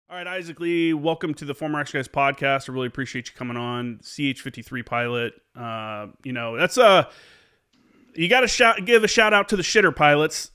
All right, Isaac Lee, welcome to the Former Action Guys podcast. I really appreciate you coming on. CH-53 pilot. That's you got to give a shout out to the shitter pilots.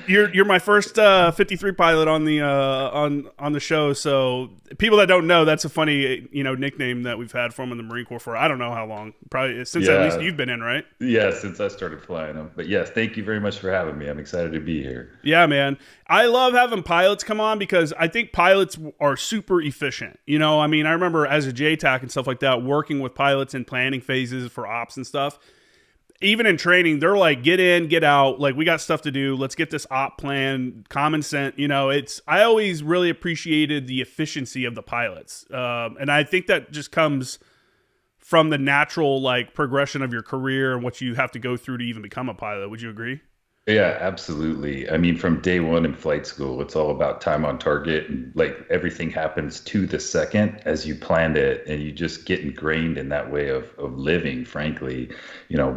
You're my first 53 pilot on the show. So people that don't know, that's a funny nickname that we've had for him in the Marine Corps for I don't know how long. Probably since at least you've been in, right? Yeah, since I started flying them. But yes, thank you very much for having me. I'm excited to be here. Yeah, man. I love having pilots come on because I think pilots are super efficient. I remember as a JTAC and stuff like that, working with pilots in planning phases for ops and stuff. Even in training, they're like, get in, get out. Like, we got stuff to do. Let's get this op plan, common sense. I always really appreciated the efficiency of the pilots. And I think that just comes from the natural, progression of your career and what you have to go through to even become a pilot. Would you agree? Yeah, absolutely. I mean, from day one in flight school, it's all about time on target, and everything happens to the second as you planned it, and you just get ingrained in that way of living, frankly.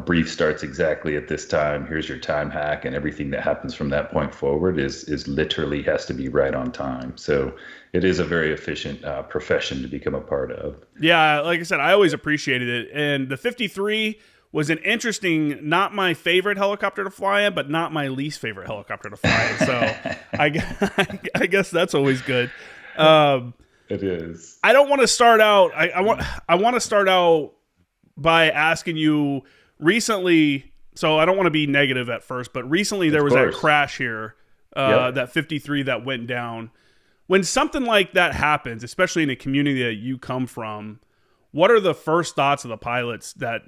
Brief starts exactly at this time. Here's your time hack, and everything that happens from that point forward is literally has to be right on time. So it is a very efficient profession to become a part of. Yeah, like I said, I always appreciated it. And the 53 was an interesting, not my favorite helicopter to fly in, but not my least favorite helicopter to fly in. So I guess that's always good. It is. I don't want to start out. I want to start out by asking you recently. So I don't want to be negative at first, but recently there was that crash here, that 53 that went down. When something like that happens, especially in a community that you come from, what are the first thoughts of the pilots that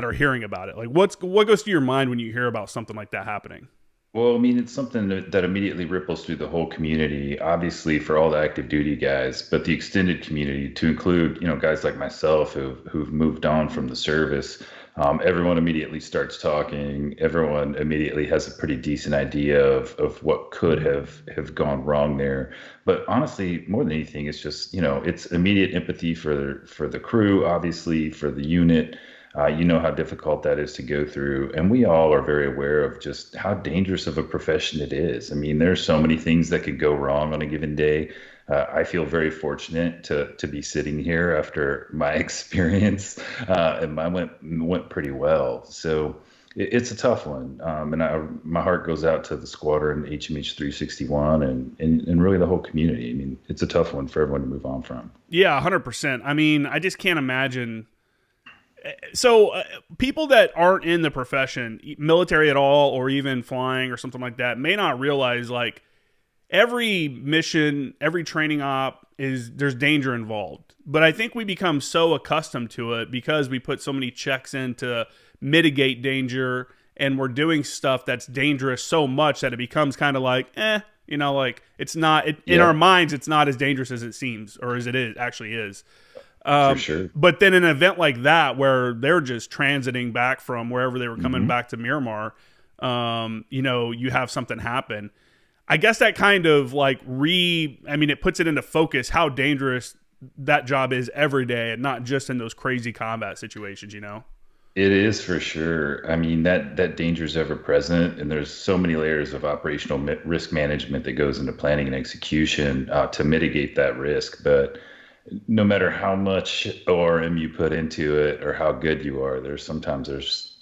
are hearing about it? Like, what goes through your mind when you hear about something like that happening? Well, I mean, it's something that immediately ripples through the whole community, obviously for all the active duty guys, but the extended community to include, guys like myself who've moved on from the service. Everyone immediately starts talking. Everyone immediately has a pretty decent idea of what could have gone wrong there. But honestly, more than anything, it's just, it's immediate empathy for the crew, obviously for the unit. How difficult that is to go through. And we all are very aware of just how dangerous of a profession it is. I mean, there's so many things that could go wrong on a given day. I feel very fortunate to be sitting here after my experience, and mine went pretty well. So it's a tough one. My heart goes out to the squadron, HMH 361, and really the whole community. I mean, it's a tough one for everyone to move on from. Yeah, 100%. I mean, I just can't imagine. So people that aren't in the profession, military at all, or even flying or something like that, may not realize every mission, every training op there's danger involved. But I think we become so accustomed to it because we put so many checks in to mitigate danger, and we're doing stuff that's dangerous so much that it becomes kind of it's not in our minds. It's not as dangerous as it seems or as it actually is. For sure. But then an event like that where they're just transiting back from wherever they were coming back to Miramar, you have something happen. I guess that kind of it puts it into focus how dangerous that job is every day and not just in those crazy combat situations, It is for sure. I mean, that danger is ever present, and there's so many layers of operational risk management that goes into planning and execution to mitigate that risk. But no matter how much ORM you put into it or how good you are, there's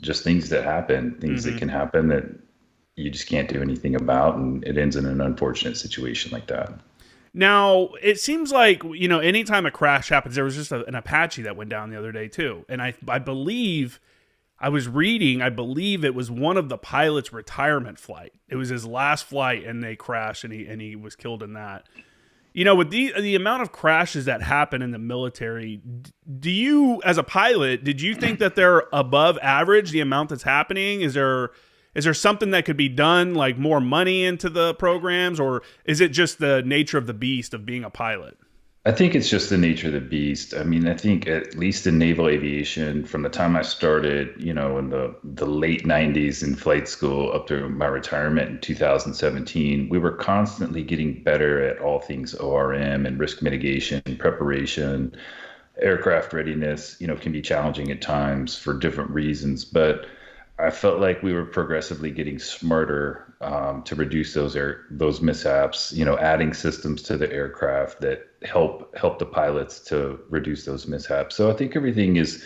just things that happen, that can happen that you just can't do anything about, and it ends in an unfortunate situation like that. Now, it seems like, anytime a crash happens, there was just an Apache that went down the other day too. And I believe I was reading, I believe it was one of the pilot's retirement flight. It was his last flight and they crashed and he was killed in that. With the amount of crashes that happen in the military, do you, as a pilot, did you think that they're above average, the amount that's happening? Is there something that could be done, like more money into the programs, or is it just the nature of the beast of being a pilot? I think it's just the nature of the beast. I mean, I think at least in naval aviation, from the time I started, in the late 90s in flight school up to my retirement in 2017, we were constantly getting better at all things ORM and risk mitigation, preparation. Aircraft readiness, can be challenging at times for different reasons, but I felt like we were progressively getting smarter to reduce those mishaps. Adding systems to the aircraft that help the pilots to reduce those mishaps. So I think everything is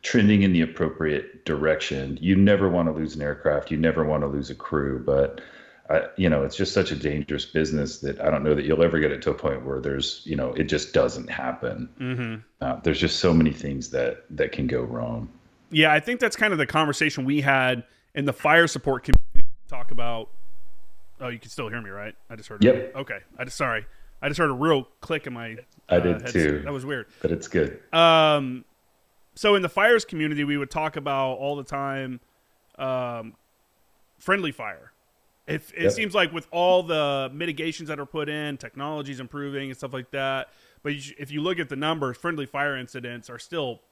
trending in the appropriate direction. You never want to lose an aircraft. You never want to lose a crew, but it's just such a dangerous business that I don't know that you'll ever get it to a point where it just doesn't happen. There's just so many things that can go wrong. Yeah, I think that's kind of the conversation we had in the fire support community. Talk about. Oh, you can still hear me, right? I just heard. Yep. Okay. I just heard a real click in my. I did headset. too. That was weird. But it's good. So in the fires community, we would talk about all the time, friendly fire. It seems like with all the mitigations that are put in, technology's improving and stuff like that. But if you look at the numbers, friendly fire incidents are still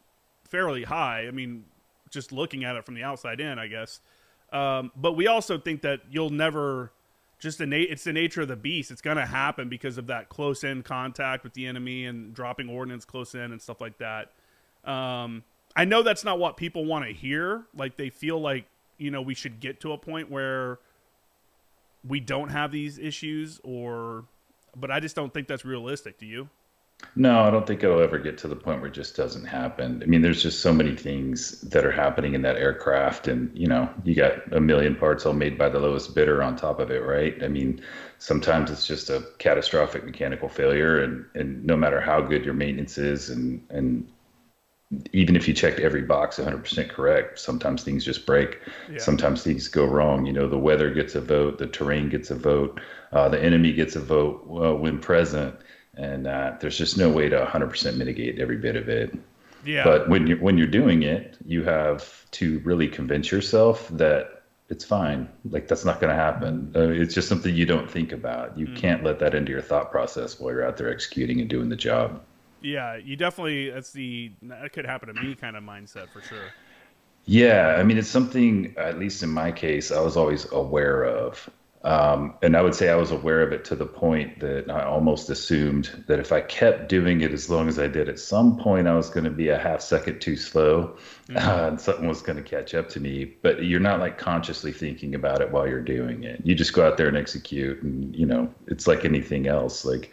fairly high. I mean, just looking at it from the outside in, I guess. But we also think that you'll never it's the nature of the beast. It's going to happen because of that close in contact with the enemy and dropping ordnance close in and stuff like that. I know that's not what people want to hear. Like they feel like, we should get to a point where we don't have these issues but I just don't think that's realistic. Do you? No, I don't think it'll ever get to the point where it just doesn't happen. I mean, there's just so many things that are happening in that aircraft, and you got a million parts all made by the lowest bidder on top of it, right? I mean, sometimes it's just a catastrophic mechanical failure, and no matter how good your maintenance is, and even if you checked every box 100% correct, sometimes things just break. Yeah. Sometimes things go wrong. The weather gets a vote, the terrain gets a vote, the enemy gets a vote when present. And there's just no way to 100% mitigate every bit of it. Yeah. But when you're doing it, you have to really convince yourself that it's fine. Like that's not going to happen. It's just something you don't think about. You can't let that into your thought process while you're out there executing and doing the job. Yeah, you definitely. That could happen to me kind of mindset for sure. Yeah, I mean, it's something, at least in my case, I was always aware of. And I would say I was aware of it to the point that I almost assumed that if I kept doing it as long as I did, at some point I was going to be a half second too slow, and something was going to catch up to me. But you're not like consciously thinking about it while you're doing it. You just go out there and execute, and it's like anything else. Like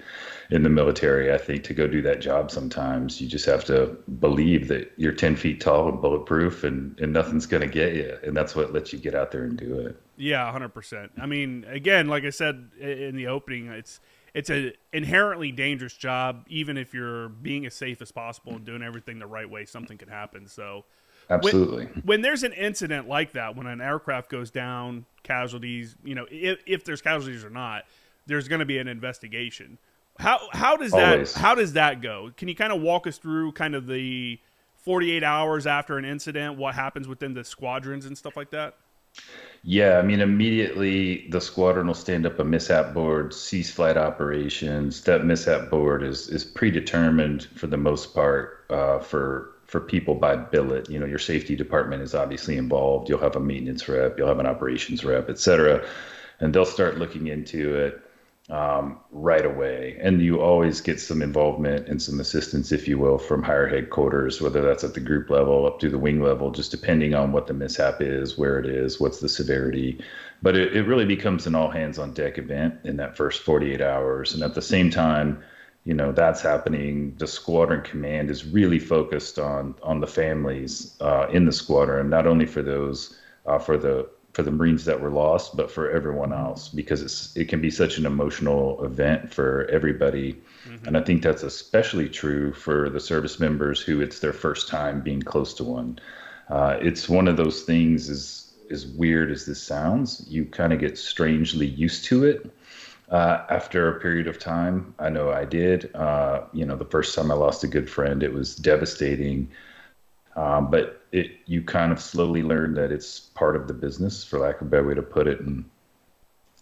in the military, I think to go do that job, sometimes you just have to believe that you're 10 feet tall and bulletproof, and nothing's going to get you, and that's what lets you get out there and do it. Yeah, 100%. I mean, again, like I said in the opening, it's an inherently dangerous job. Even if you're being as safe as possible and doing everything the right way, something could happen. So, absolutely, when there's an incident like that, when an aircraft goes down, casualties, if there's casualties or not, there's going to be an investigation. How does that go? Can you kind of walk us through kind of the 48 hours after an incident, what happens within the squadrons and stuff like that? Yeah, I mean, immediately the squadron will stand up a mishap board, cease flight operations. That mishap board is predetermined for the most part for people by billet. Your safety department is obviously involved. You'll have a maintenance rep, you'll have an operations rep, et cetera, and they'll start looking into it right away. And you always get some involvement and some assistance, if you will, from higher headquarters, whether that's at the group level up to the wing level, just depending on what the mishap is, where it is, what's the severity. But it really becomes an all hands on deck event in that first 48 hours. And at the same time, that's happening. The squadron command is really focused on the families in the squadron, not only for those, for the Marines that were lost, but for everyone else, because it can be such an emotional event for everybody. Mm-hmm. And I think that's especially true for the service members who it's their first time being close to one. It's one of those things, as weird as this sounds, you kind of get strangely used to it after a period of time. I know I did. The first time I lost a good friend, it was devastating. But you kind of slowly learn that it's part of the business, for lack of a better way to put it, and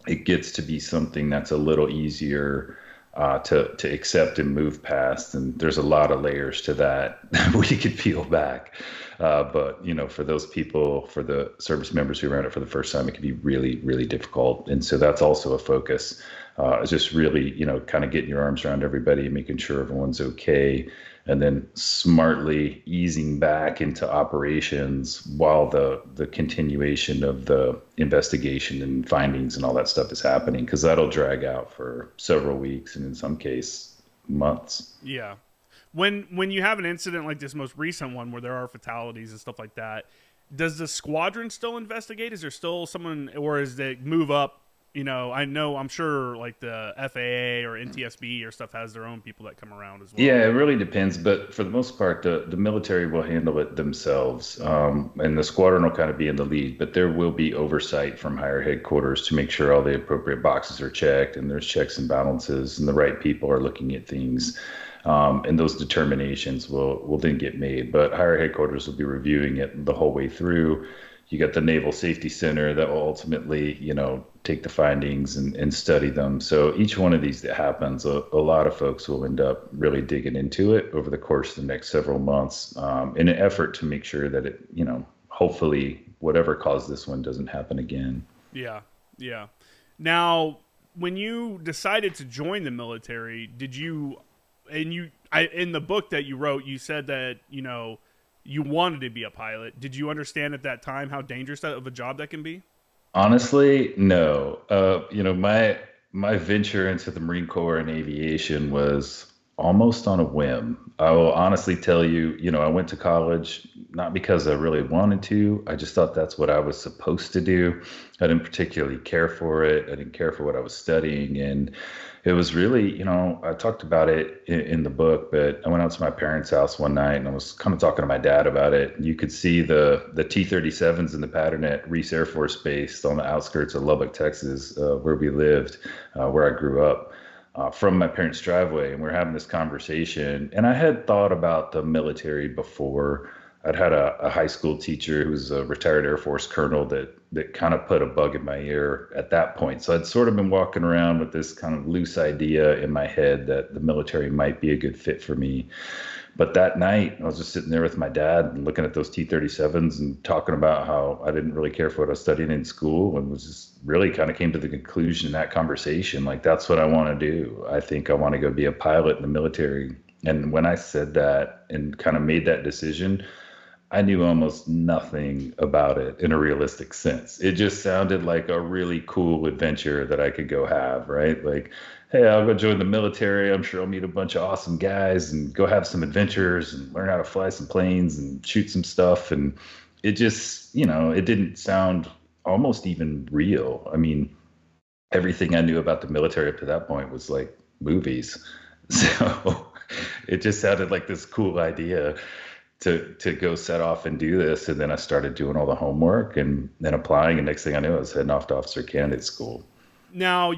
it gets to be something that's a little easier to accept and move past. And there's a lot of layers to that we could peel back. But for those people, for the service members who ran it for the first time, it can be really, really difficult. And so that's also a focus. It's just really, kind of getting your arms around everybody, making sure everyone's okay, and then smartly easing back into operations while the continuation of the investigation and findings and all that stuff is happening, because that'll drag out for several weeks and in some case months. Yeah. When you have an incident like this most recent one where there are fatalities and stuff like that, does the squadron still investigate? Is there still someone, or is it move up? I'm sure like the FAA or NTSB or stuff has their own people that come around as well. Yeah, it really depends, but for the most part, the military will handle it themselves, and the squadron will kind of be in the lead. But there will be oversight from higher headquarters to make sure all the appropriate boxes are checked, and there's checks and balances, and the right people are looking at things, and those determinations will then get made. But higher headquarters will be reviewing it the whole way through. You got the Naval Safety Center that will ultimately, take the findings and study them. So each one of these that happens, a lot of folks will end up really digging into it over the course of the next several months, in an effort to make sure that it, hopefully whatever caused this one doesn't happen again. Yeah, yeah. Now, when you decided to join the military, did you, in the book that you wrote, you said that, you wanted to be a pilot. Did you understand at that time how dangerous of a job that can be? Honestly, no. My venture into the Marine Corps and aviation was almost on a whim. I will honestly tell you, I went to college not because I really wanted to. I just thought that's what I was supposed to do. I didn't particularly care for it. I didn't care for what I was studying, and it was really, I talked about it in the book, but I went out to my parents' house one night and I was kind of talking to my dad about it. You could see the T-37s in the pattern at Reese Air Force Base on the outskirts of Lubbock, Texas, where we lived, where I grew up, from my parents' driveway. And we're having this conversation. And I had thought about the military before. I'd had a high school teacher who was a retired Air Force colonel that kind of put a bug in my ear at that point. So I'd sort of been walking around with this kind of loose idea in my head that the military might be a good fit for me. But that night, I was just sitting there with my dad and looking at those T-37s and talking about how I didn't really care for what I was studying in school, and was just really kind of came to the conclusion in that conversation, like, that's what I want to do. I think I want to go be a pilot in the military. And when I said that and kind of made that decision, I knew almost nothing about it in a realistic sense. It just sounded like a really cool adventure that I could go have, right? Like, hey, I'll go join the military. I'm sure I'll meet a bunch of awesome guys and go have some adventures and learn how to fly some planes and shoot some stuff. And it just, it didn't sound almost even real. I mean, everything I knew about the military up to that point was like movies. So it just sounded like this cool idea to go set off and do this. And then I started doing all the homework and then applying. And next thing I knew, I was heading off to officer candidate school. Now,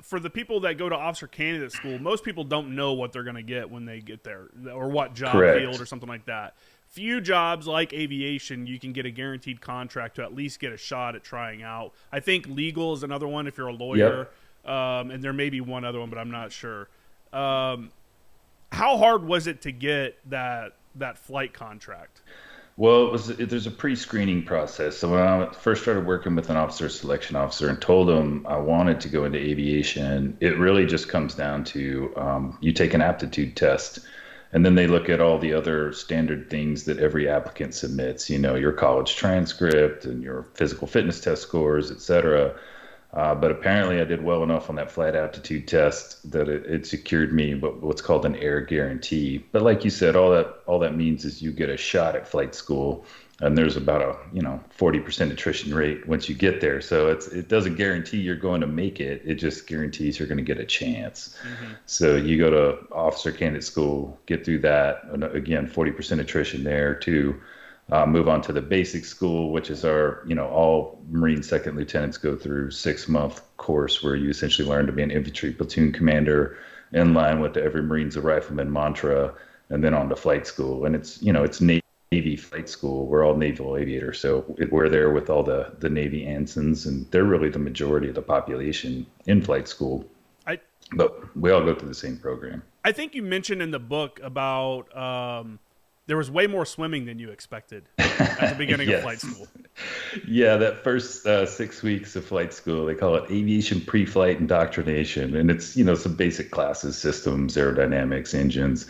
for the people that go to officer candidate school, most people don't know what they're going to get when they get there, or what job Correct. field or something like that. Few jobs like aviation, you can get a guaranteed contract to at least get a shot at trying out. I think legal is another one if you're a lawyer, and there may be one other one, but I'm not sure. How hard was it to get that flight contract? Well, there's a pre-screening process. So when I first started working with an officer selection officer and told him I wanted to go into aviation, it really just comes down to you take an aptitude test, and then they look at all the other standard things that every applicant submits, your college transcript and your physical fitness test scores, et cetera. But apparently I did well enough on that flight aptitude test that it secured me what's called an air guarantee. But like you said, all that means is you get a shot at flight school, and there's about a 40% attrition rate once you get there. So it doesn't guarantee you're going to make it. It just guarantees you're going to get a chance. Mm-hmm. So you go to officer candidate school, get through that, and again 40% attrition there too. Move on to the basic school, which is our, all Marine second lieutenants go through 6-month course where you essentially learn to be an infantry platoon commander in line with the every Marine's a rifleman mantra, and then on to flight school. And it's Navy flight school. We're all Naval Aviator. So we're there with all the Navy ensigns, and they're really the majority of the population in flight school. But we all go through the same program. I think you mentioned in the book about there was way more swimming than you expected at the beginning of flight Yes. school. Yeah, that first 6 weeks of flight school, they call it aviation pre-flight indoctrination, and it's some basic classes, systems, aerodynamics, engines,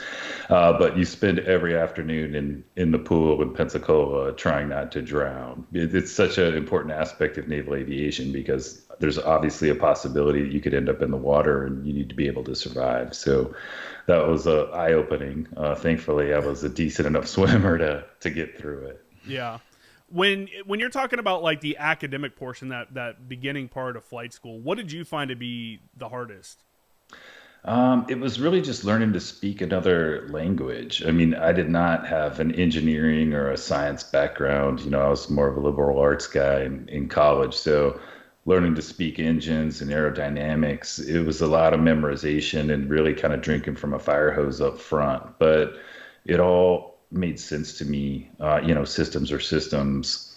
but you spend every afternoon in the pool in Pensacola trying not to drown. It's such an important aspect of naval aviation because there's obviously a possibility that you could end up in the water, and you need to be able to survive. So that was eye-opening. Thankfully, I was a decent enough swimmer to get through it. Yeah. When you're talking about like the academic portion, that beginning part of flight school, what did you find to be the hardest? It was really just learning to speak another language. I mean, I did not have an engineering or a science background. I was more of a liberal arts guy in college. So learning to speak engines and aerodynamics, it was a lot of memorization and really kind of drinking from a fire hose up front. But it all made sense to me. Systems are systems.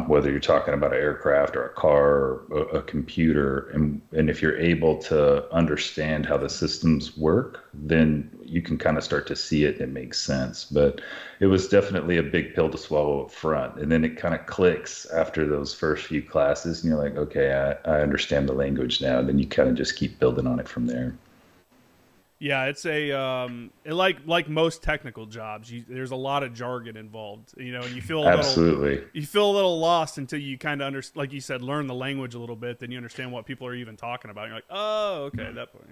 Whether you're talking about an aircraft or a car or a computer, and if you're able to understand how the systems work, then you can kind of start to see it and it makes sense. But it was definitely a big pill to swallow up front, and then it kind of clicks after those first few classes, and you're like, okay, I understand the language now. And then you kind of just keep building on it from there. Yeah, it's like most technical jobs. There's a lot of jargon involved, and Absolutely. you feel a little lost until you kind of like you said, learn the language a little bit. Then you understand what people are even talking about. You're like, oh, okay, that point.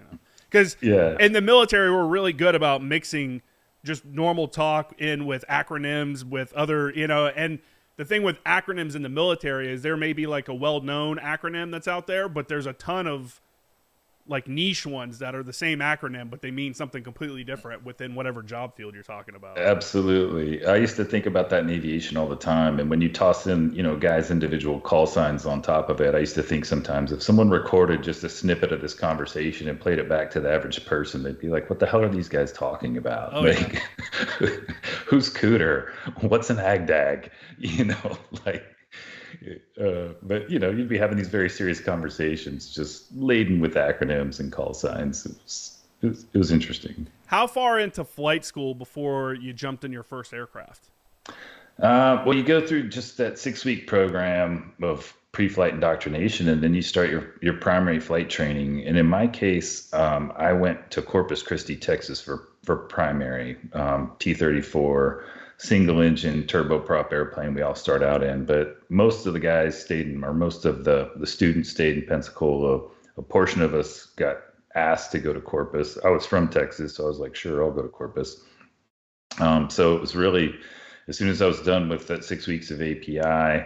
Because Yeah. in the military, we're really good about mixing just normal talk in with acronyms, with other, and the thing with acronyms in the military is there may be like a well-known acronym that's out there, but there's a ton of like niche ones that are the same acronym, but they mean something completely different within whatever job field you're talking about. Absolutely. I used to think about that in aviation all the time. And when you toss in, guys' individual call signs on top of it, I used to think sometimes if someone recorded just a snippet of this conversation and played it back to the average person, they'd be like, what the hell are these guys talking about? Oh, Like, who's cooter? What's an agdag? Like, but you'd be having these very serious conversations, just laden with acronyms and call signs. It was interesting. How far into flight school before you jumped in your first aircraft? Well, you go through just that 6 week program of pre-flight indoctrination, and then you start your primary flight training. And in my case, I went to Corpus Christi, Texas for primary T-34 single engine turboprop airplane we all start out in. But most of the guys most of the students stayed in Pensacola. A portion of us got asked to go to Corpus. I was from Texas, so I was like, sure, I'll go to Corpus. So it was really, as soon as I was done with that 6 weeks of API,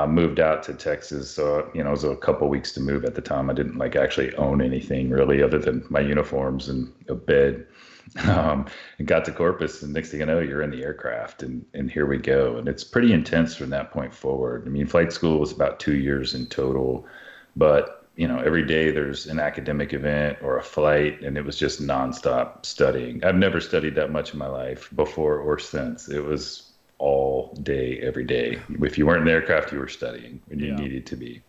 moved out to Texas. So, it was a couple weeks to move at the time. I didn't actually own anything really other than my uniforms and a bed. And got to Corpus, and next thing you know, you're in the aircraft, and here we go. And it's pretty intense from that point forward. I mean, flight school was about 2 years in total, but every day there's an academic event or a flight, and it was just nonstop studying. I've never studied that much in my life before or since. It was all day, every day. If you weren't in the aircraft, you were studying when you needed to be.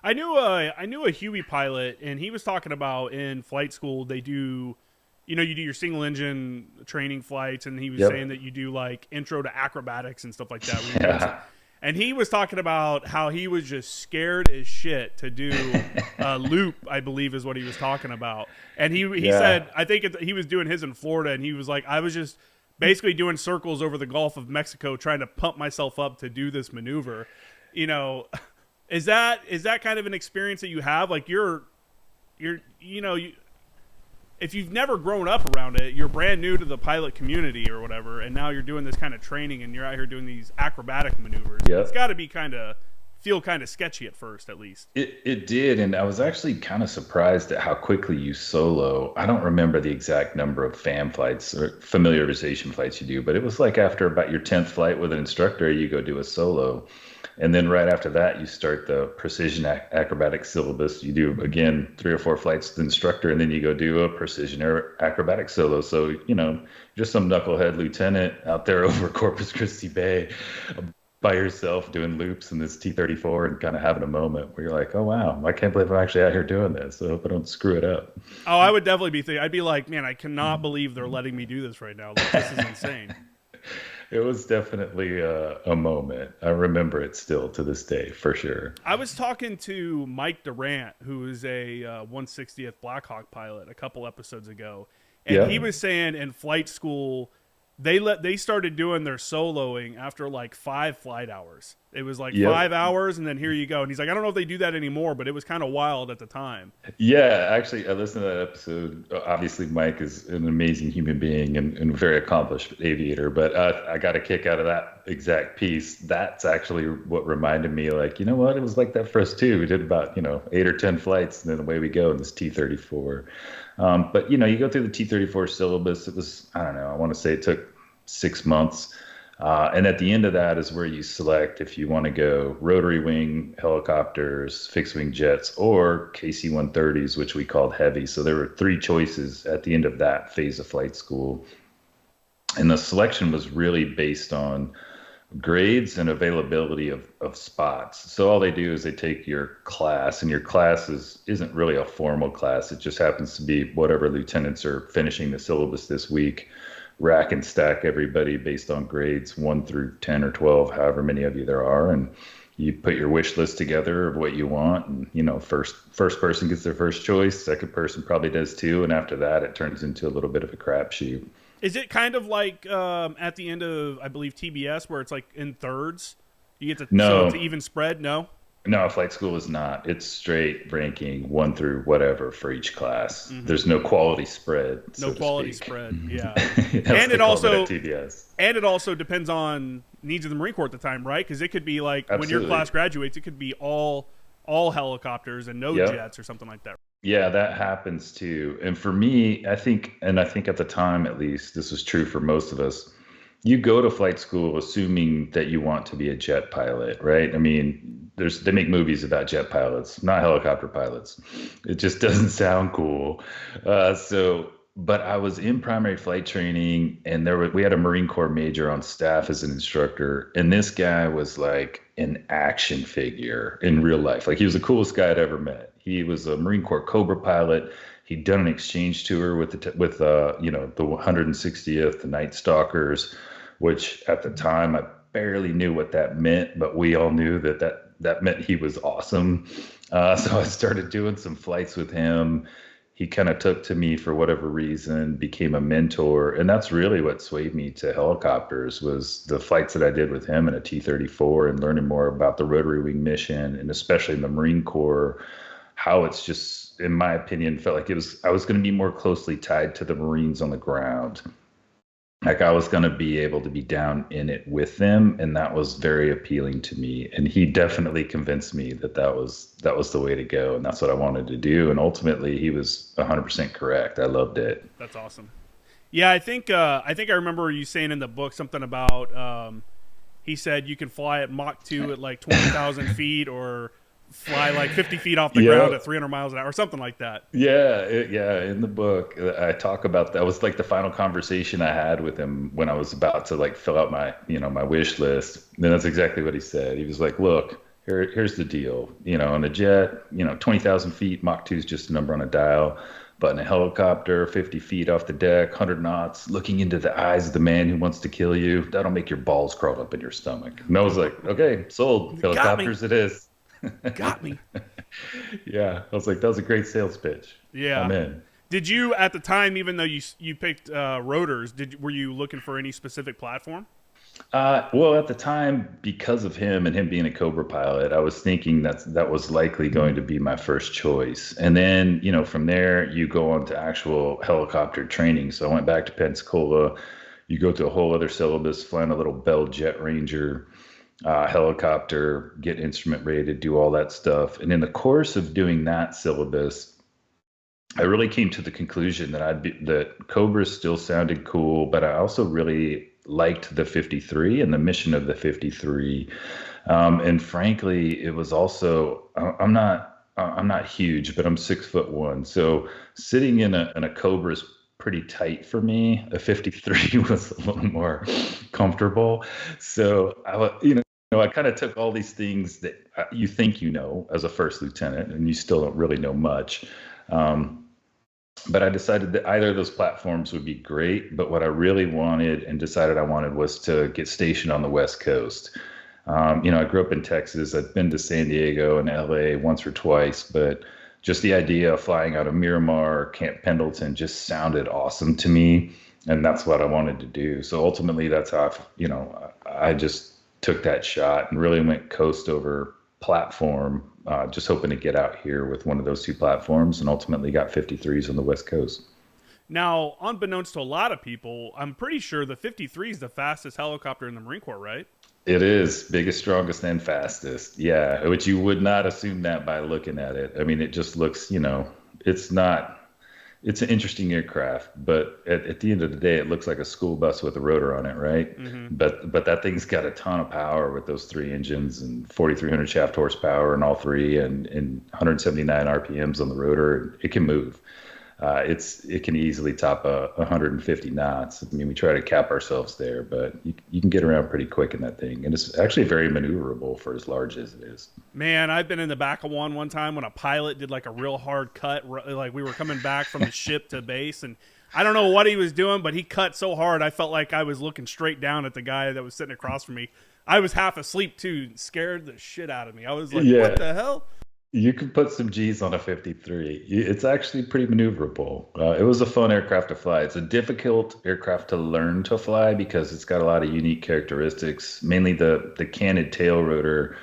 I knew a Huey pilot, and he was talking about in flight school they do. You do your single engine training flights, and he was saying that you do like intro to acrobatics and stuff like that. Yeah. And he was talking about how he was just scared as shit to do a loop, I believe is what he was talking about. And he said, I think he was doing his in Florida, and he was like, I was just basically doing circles over the Gulf of Mexico trying to pump myself up to do this maneuver. Is that kind of an experience that you have? Like if you've never grown up around it, you're brand new to the pilot community or whatever, and now you're doing this kind of training and you're out here doing these acrobatic maneuvers. Yep. It's got to be feel kind of sketchy at first, at least. It did, and I was actually kind of surprised at how quickly you solo. I don't remember the exact number of FAM flights or familiarization flights you do, but it was like after about your 10th flight with an instructor, you go do a solo. And then right after that, you start the precision acrobatic syllabus. You do, again, 3 or 4 flights with the instructor, and then you go do a precision acrobatic solo. So, just some knucklehead lieutenant out there over Corpus Christi Bay by yourself doing loops in this T-34 and kind of having a moment where you're like, oh, wow, I can't believe I'm actually out here doing this. I hope I don't screw it up. Oh, I would definitely be thinking, I'd be like, man, I cannot believe they're letting me do this right now. Like, this is insane. It was definitely a moment. I remember it still to this day, for sure. I was talking to Mike Durant, who is a 160th Black Hawk pilot, a couple episodes ago, and he Yeah. was saying in flight school they started doing their soloing after like 5 flight hours. It was like Yep. 5 hours, and then here you go. And he's like, I don't know if they do that anymore, but it was kind of wild at the time. Yeah, actually, I listened to that episode. Obviously, Mike is an amazing human being and very accomplished aviator, but I got a kick out of that exact piece. That's actually what reminded me, like, you know what? It was like that for us too. We did about, 8 or 10 flights, and then away we go in this T-34. But, you go through the T-34 syllabus. It was, I don't know, I want to say it took 6 months. And at the end of that is where you select if you want to go rotary wing helicopters, fixed wing jets, or KC-130s, which we called heavy. So there were three choices at the end of that phase of flight school. And the selection was really based on grades and availability of spots. So all they do is they take your class, and your class isn't really a formal class. It just happens to be whatever lieutenants are finishing the syllabus this week, rack and stack everybody based on grades 1 through 10 or 12, however many of you there are, and you put your wish list together of what you want, and first person gets their first choice, second person probably does too, and after that it turns into a little bit of a crapshoot. Is it kind of like at the end of, I believe, TBS, where it's like in thirds? You get to, so it's No, an even spread? No? no, flight school is not. It's straight ranking 1 through whatever for each class. Mm-hmm. There's no quality spread, No so to quality speak. spread. Yeah. That's And they it call it also at TBS. and it also depends on needs of the Marine Corps at the time, right? Because it could be like when your Absolutely. class graduates, it could be all helicopters and no Yep. jets or something like that. Yeah, that happens too. And for me, I think at the time at least, this was true for most of us. You go to flight school assuming that you want to be a jet pilot, right? I mean, they make movies about jet pilots, not helicopter pilots. It just doesn't sound cool. But I was in primary flight training, and we had a Marine Corps major on staff as an instructor, and this guy was like an action figure in real life. Like, he was the coolest guy I'd ever met. He was a Marine Corps Cobra pilot. He'd done an exchange tour with the 160th, the Night Stalkers, which at the time I barely knew what that meant, but we all knew that meant he was awesome. So I started doing some flights with him. He kind of took to me for whatever reason, became a mentor, and that's really what swayed me to helicopters was the flights that I did with him in a T-34 and learning more about the rotary wing mission, and especially in the Marine Corps, how it's just, in my opinion, felt like I was going to be more closely tied to the Marines on the ground. Like, I was going to be able to be down in it with them, and that was very appealing to me. And he definitely convinced me that was the way to go, and that's what I wanted to do. And ultimately, he was 100% correct. I loved it. That's awesome. Yeah, I think I remember you saying in the book something about he said you can fly at Mach 2 at like 20,000 feet or fly like 50 feet off the ground Yeah. at 300 miles an hour or something like that. Yeah. In the book, I talk about that. Was like the final conversation I had with him when I was about to like fill out my wish list. And that's exactly what he said. He was like, "Look, here's the deal. On a jet, 20,000 feet, Mach 2 is just a number on a dial. But in a helicopter, 50 feet off the deck, 100 knots, looking into the eyes of the man who wants to kill you, that'll make your balls crawl up in your stomach." And I was like, "Okay, sold. Got me. Helicopters it is." Got me. Yeah, I was like, that was a great sales pitch. Yeah. I'm in. Did you at the time, even though you picked rotors, were you looking for any specific platform? Well, at the time, because of him and him being a Cobra pilot, I was thinking that was likely going to be my first choice. And then, from there, you go on to actual helicopter training. So I went back to Pensacola. You go to a whole other syllabus, flying a little Bell Jet Ranger helicopter, get instrument rated, do all that stuff. And in the course of doing that syllabus, I really came to the conclusion that Cobra still sounded cool, but I also really liked the 53 and the mission of the 53. And frankly, it was also I'm not huge, but I'm 6'1", so sitting in a Cobra is pretty tight for me. A 53 was a little more comfortable. So I kind of took all these things that you think as a first lieutenant, and you still don't really know much. Um, But I decided that either of those platforms would be great. But what I really wanted and decided I wanted was to get stationed on the West Coast. I grew up in Texas. I've been to San Diego and LA once or twice, but just the idea of flying out of Miramar, Camp Pendleton just sounded awesome to me. And that's what I wanted to do. So ultimately, that's how I just took that shot and really went coast over platform, just hoping to get out here with one of those two platforms, and ultimately got 53s on the West Coast. Now, unbeknownst to a lot of people, I'm pretty sure the 53 is the fastest helicopter in the Marine Corps, right? It is biggest, strongest, and fastest. Yeah, which you would not assume that by looking at it. I mean, it just looks, it's not. It's an interesting aircraft, but at the end of the day, it looks like a school bus with a rotor on it, right? Mm-hmm. But that thing's got a ton of power with those three engines and 4,300 shaft horsepower and all three, and 179 RPMs on the rotor. It can move. It can easily top 150 knots. I mean, we try to cap ourselves there, but you can get around pretty quick in that thing, and it's actually very maneuverable for as large as it is. Man, I've been in the back of one time when a pilot did like a real hard cut. Like we were coming back from the ship to base, and I don't know what he was doing, but he cut so hard I felt like I was looking straight down at the guy that was sitting across from me. I was half asleep too, scared the shit out of me. I was like, Yeah, "What the hell?" you can put some G's on a 53. It's actually pretty maneuverable. It was a fun aircraft to fly. It's a difficult aircraft to learn to fly because it's got a lot of unique characteristics. Mainly the canted tail rotor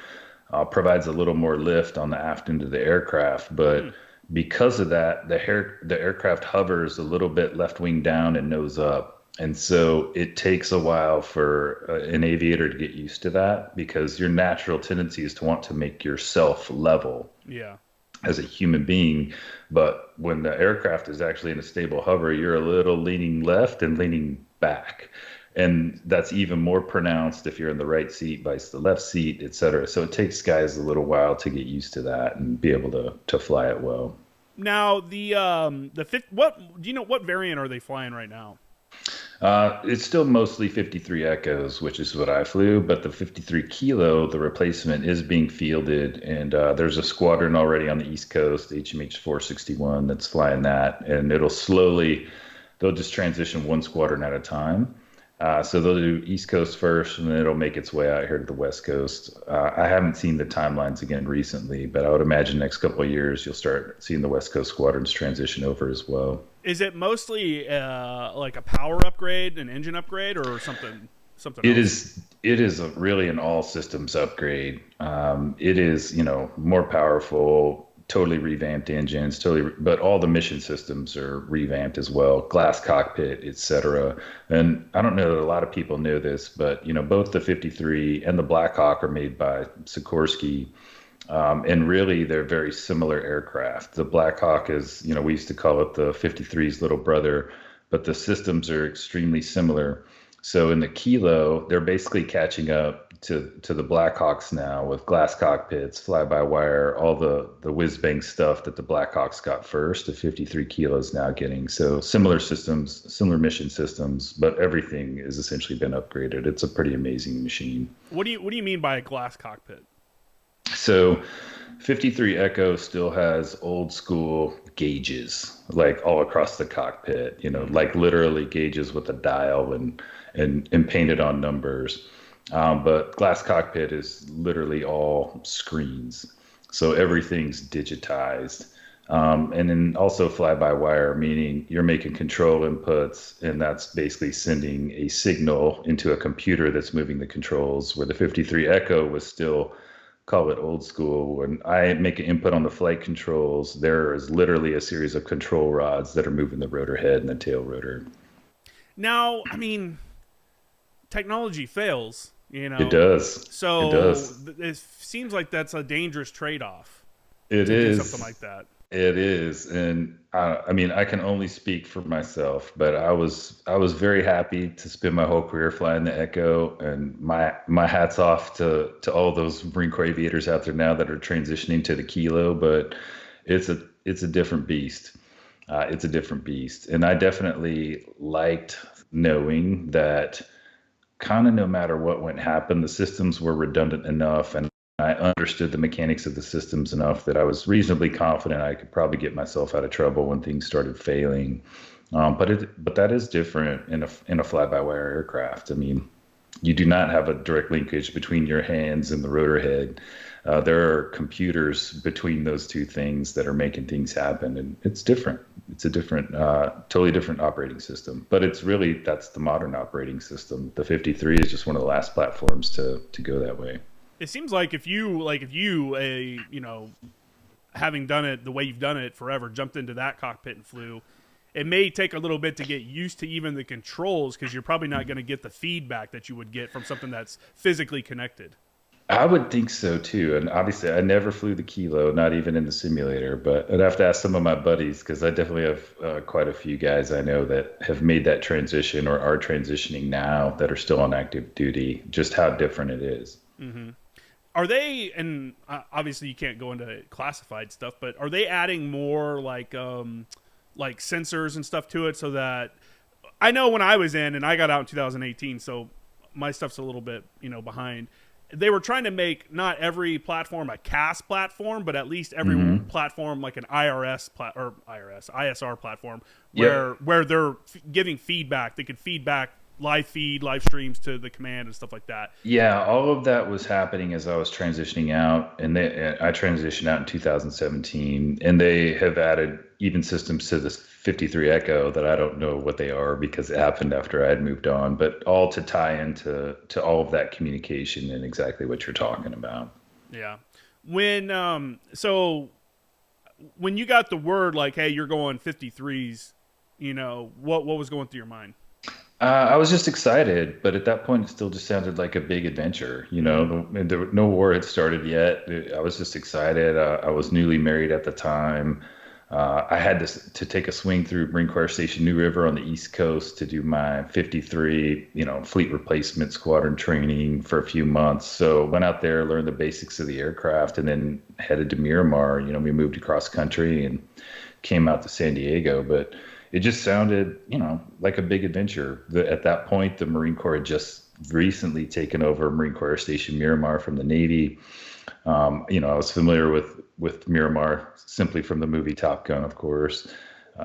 provides a little more lift on the aft end of the aircraft, Hmm. but because of that, the aircraft hovers a little bit left wing down and nose up. And so it takes a while for an aviator to get used to that because your natural tendency is to want to make yourself level Yeah. as a human being. But when the aircraft is actually in a stable hover, you're a little leaning left and leaning back. And that's even more pronounced if you're in the right seat, vice the left seat, et cetera. So it takes guys a little while to get used to that and be able to fly it well. Now the fifth. What do you know? What variant are they flying right now? It's still mostly 53 Echoes, which is what I flew, but the 53 Kilo, the replacement, is being fielded, and there's a squadron already on the East Coast, HMH 461, that's flying that, and they'll just transition one squadron at a time. So they'll do East Coast first, and then it'll make its way out here to the West Coast. I haven't seen the timelines again recently, but I would imagine next couple of years you'll start seeing the West Coast squadrons transition over as well. Is it mostly like a power upgrade, an engine upgrade, or something It else? is it is really an all systems upgrade. It is, more powerful, totally revamped engines, but all the mission systems are revamped as well, glass cockpit, etc. And I don't know that a lot of people know this, but both the 53 and the Black Hawk are made by Sikorsky. And really, they're very similar aircraft. The Black Hawk is, we used to call it the 53's little brother, but the systems are extremely similar. So in the Kilo, they're basically catching up to the Blackhawks now with glass cockpits, fly-by-wire, all the whiz-bang stuff that the Blackhawks got first. The 53 Kilo is now getting. So similar systems, similar mission systems, but everything has essentially been upgraded. It's a pretty amazing machine. What do you mean by a glass cockpit? So 53 Echo still has old school gauges like all across the cockpit, like literally gauges with a dial and painted on numbers. But glass cockpit is literally all screens. So everything's digitized. And then also fly by wire, meaning you're making control inputs, and that's basically sending a signal into a computer that's moving the controls, where the 53 Echo was still, call it old school. When I make an input on the flight controls, there is literally a series of control rods that are moving the rotor head and the tail rotor. Now, I mean, technology fails, It does. It so does. it seems like that's a dangerous trade-off It to do something is. like that. It is, and I mean, I can only speak for myself, but I was very happy to spend my whole career flying the Echo, and my hats off to all those Marine Corps aviators out there now that are transitioning to the Kilo. But it's a different beast. It's a different beast, and I definitely liked knowing that kind of no matter what went happen, the systems were redundant enough, and I understood the mechanics of the systems enough that I was reasonably confident I could probably get myself out of trouble when things started failing. But that is different in a fly-by-wire aircraft. I mean, you do not have a direct linkage between your hands and the rotor head. There are computers between those two things that are making things happen, and it's different. It's a different, totally different operating system. But that's the modern operating system. The 53 is just one of the last platforms to go that way. It seems like if you having done it the way you've done it forever, jumped into that cockpit and flew, it may take a little bit to get used to even the controls because you're probably not going to get the feedback that you would get from something that's physically connected. I would think so too. And obviously, I never flew the Kilo, not even in the simulator. But I'd have to ask some of my buddies because I definitely have quite a few guys I know that have made that transition or are transitioning now that are still on active duty, just how different it is. Mm-hmm. Are they, and obviously you can't go into classified stuff, but are they adding more like sensors and stuff to it so that I know when I was in and I got out in 2018, so my stuff's a little bit behind. They were trying to make not every platform a CAS platform, but at least every platform like an ISR platform where they're giving feedback. They could feedback live streams to the command and stuff like that. Yeah, all of that was happening as I was transitioning out, and I transitioned out in 2017, and they have added even systems to this 53 Echo that I don't know what they are because it happened after I had moved on, but all to tie into all of that communication and exactly what you're talking about. Yeah. When you got the word like, hey, you're going 53s, what was going through your mind? I was just excited, but at that point, it still just sounded like a big adventure. No war had started yet. I was just excited. I was newly married at the time. I had to take a swing through Marine Corps Station New River on the East Coast to do my 53, fleet replacement squadron training for a few months. So went out there, learned the basics of the aircraft, and then headed to Miramar. We moved across country and came out to San Diego, but it just sounded, like a big adventure. At that point, the Marine Corps had just recently taken over Marine Corps Air Station Miramar from the Navy. I was familiar with Miramar simply from the movie Top Gun, of course.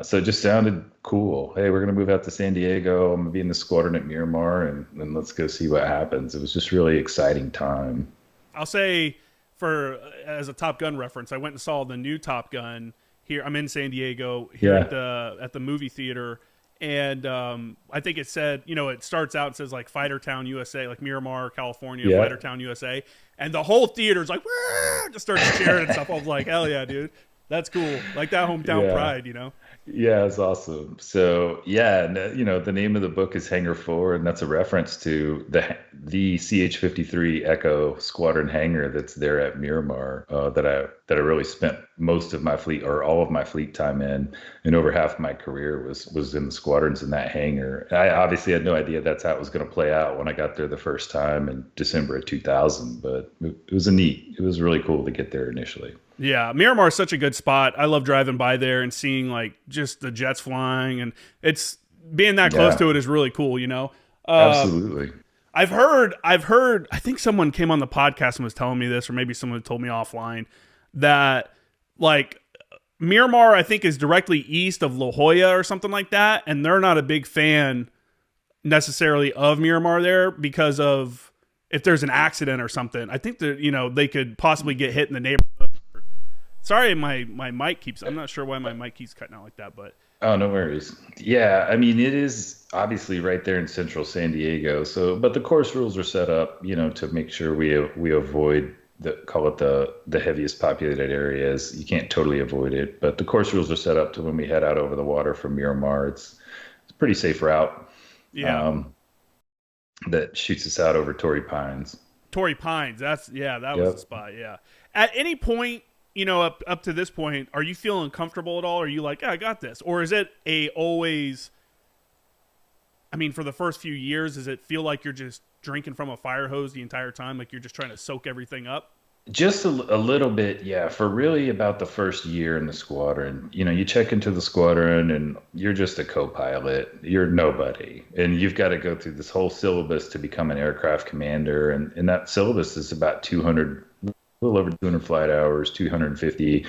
So it just sounded cool. Hey, we're going to move out to San Diego. I'm going to be in the squadron at Miramar, and let's go see what happens. It was just really exciting time. I'll say, as a Top Gun reference, I went and saw the new Top Gun. Here, I'm in San Diego here at the movie theater, and I think it said, it starts out and says like Fighter Town USA, like Miramar, California, Fighter Town USA, and the whole theater's like just starts cheering and stuff. I was like, hell yeah, dude, that's cool, like that hometown pride, Yeah, it's awesome. So the name of the book is Hangar 4, and that's a reference to the CH-53 Echo squadron hangar that's there at Miramar that I really spent most of my fleet or all of my fleet time in, and over half of my career was in the squadrons in that hangar. I obviously had no idea that's how it was going to play out when I got there the first time in December of 2000, but it was really cool to get there initially. Yeah, Miramar is such a good spot. I love driving by there and seeing like just the jets flying, and it's being that close to it is really cool. Absolutely. I've heard. I think someone came on the podcast and was telling me this, or maybe someone told me offline that like Miramar, I think, is directly east of La Jolla or something like that, and they're not a big fan necessarily of Miramar there because of if there's an accident or something. I think that they could possibly get hit in the neighborhood. Sorry, my mic keeps. I'm not sure why my mic keeps cutting out like that, but. Oh, no worries. Yeah, I mean, it is obviously right there in central San Diego. So, but the course rules are set up, to make sure we avoid the heaviest populated areas. You can't totally avoid it, but the course rules are set up to when we head out over the water from Miramar. It's a pretty safe route. Yeah. That shoots us out over Torrey Pines. Torrey Pines. That was the spot. Yeah. At any point, up to this point, are you feeling comfortable at all? Are you like, I got this? Or is it always, for the first few years, does it feel like you're just drinking from a fire hose the entire time? Like you're just trying to soak everything up? Just a little bit, yeah. For really about the first year in the squadron, you check into the squadron and you're just a co-pilot. You're nobody. And you've got to go through this whole syllabus to become an aircraft commander. And that syllabus is about 200 little over 200 flight hours, 250.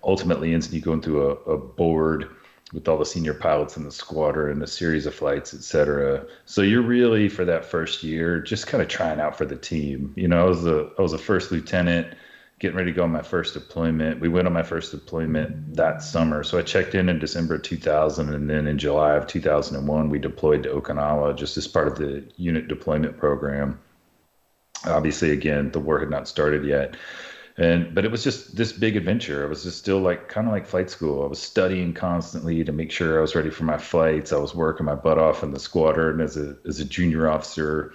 Ultimately ends you going through a board with all the senior pilots in the squadron and a series of flights, et cetera. So you're really, for that first year, just kind of trying out for the team. I was a first lieutenant getting ready to go on my first deployment. We went on my first deployment that summer. So I checked in December 2000, and then in July of 2001, we deployed to Okinawa just as part of the unit deployment program. Obviously, again, the war had not started yet. But it was just this big adventure. I was just still like kind of like flight school. I was studying constantly to make sure I was ready for my flights. I was working my butt off in the squadron as a junior officer,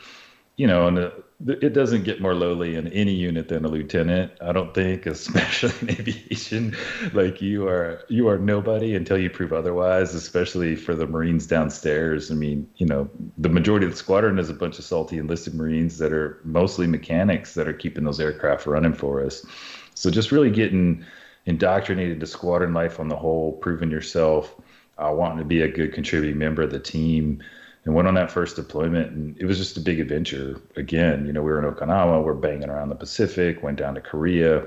and it doesn't get more lowly in any unit than a lieutenant, I don't think, especially in aviation. Like you are nobody until you prove otherwise, especially for the Marines downstairs. I mean, the majority of the squadron is a bunch of salty enlisted Marines that are mostly mechanics that are keeping those aircraft running for us. So just really getting indoctrinated to squadron life on the whole, proving yourself, wanting to be a good contributing member of the team, and went on that first deployment, and it was just a big adventure. Again, we were in Okinawa, we're banging around the Pacific, went down to Korea,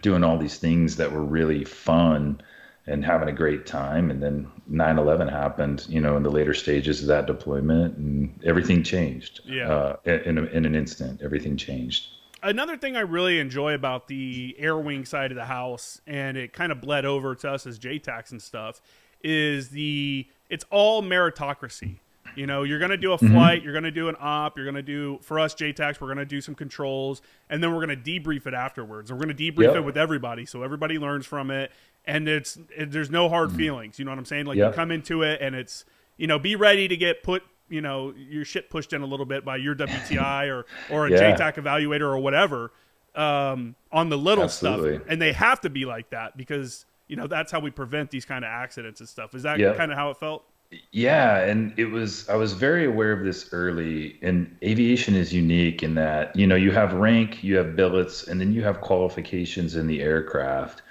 doing all these things that were really fun and having a great time. And then 9/11 happened, in the later stages of that deployment, and everything changed. Yeah. In an instant, everything changed. Another thing I really enjoy about the air wing side of the house, and it kind of bled over to us as JTACs and stuff, is it's all meritocracy. You're going to do a flight, you're going to do an op, you're going to do, for us JTACs, we're going to do some controls, and then we're going to debrief it afterwards. And we're going to debrief it with everybody, so everybody learns from it, and there's no hard feelings. You know what I'm saying? Like, you come into it, and it's, be ready to get put, your shit pushed in a little bit by your WTI or a JTAC evaluator or whatever, on the little stuff. And they have to be like that because, that's how we prevent these kind of accidents and stuff. Is that kind of how it felt? Yeah, and I was very aware of this early, and aviation is unique in that, you have rank, you have billets, and then you have qualifications in the aircraft.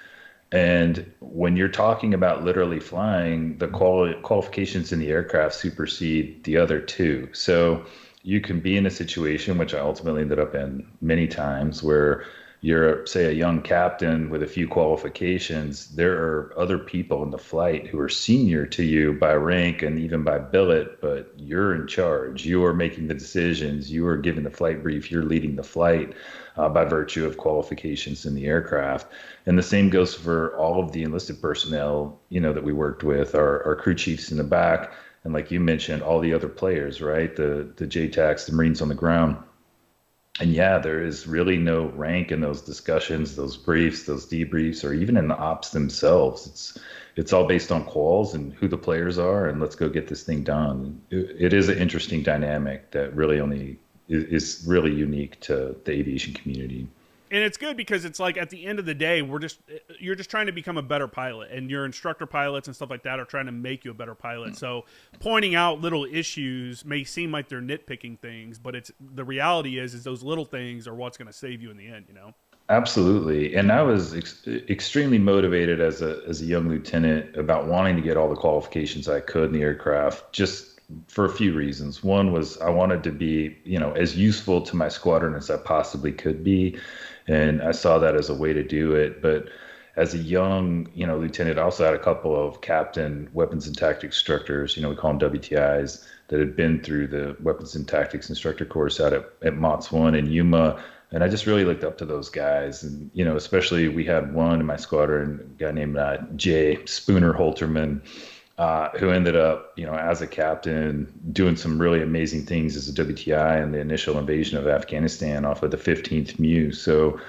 And when you're talking about literally flying, the qualifications in the aircraft supersede the other two. So you can be in a situation, which I ultimately ended up in many times, where you're, say, a young captain with a few qualifications. There are other people in the flight who are senior to you by rank and even by billet, but you're in charge. You are making the decisions. You are giving the flight brief. You're leading the flight by virtue of qualifications in the aircraft. And the same goes for all of the enlisted personnel, that we worked with, our crew chiefs in the back. And like you mentioned, all the other players, right? The JTACs, the Marines on the ground. And yeah, there is really no rank in those discussions, those briefs, those debriefs, or even in the ops themselves. It's all based on quals and who the players are, and let's go get this thing done. It is an interesting dynamic that really only is really unique to the aviation community. And it's good because it's like at the end of the day, you're just trying to become a better pilot, and your instructor pilots and stuff like that are trying to make you a better pilot. So pointing out little issues may seem like they're nitpicking things, but the reality is those little things are what's going to save you in the end, Absolutely. And I was extremely motivated as a young lieutenant about wanting to get all the qualifications I could in the aircraft, just for a few reasons. One was I wanted to be, as useful to my squadron as I possibly could be. And I saw that as a way to do it. But as a young, lieutenant, I also had a couple of captain weapons and tactics instructors, we call them WTIs, that had been through the weapons and tactics instructor course out at MOTS 1 in Yuma. And I just really looked up to those guys. And, especially we had one in my squadron, a guy named Jay Spooner Holterman, who ended up, as a captain, doing some really amazing things as a WTI in the initial invasion of Afghanistan off of the 15th MEU. So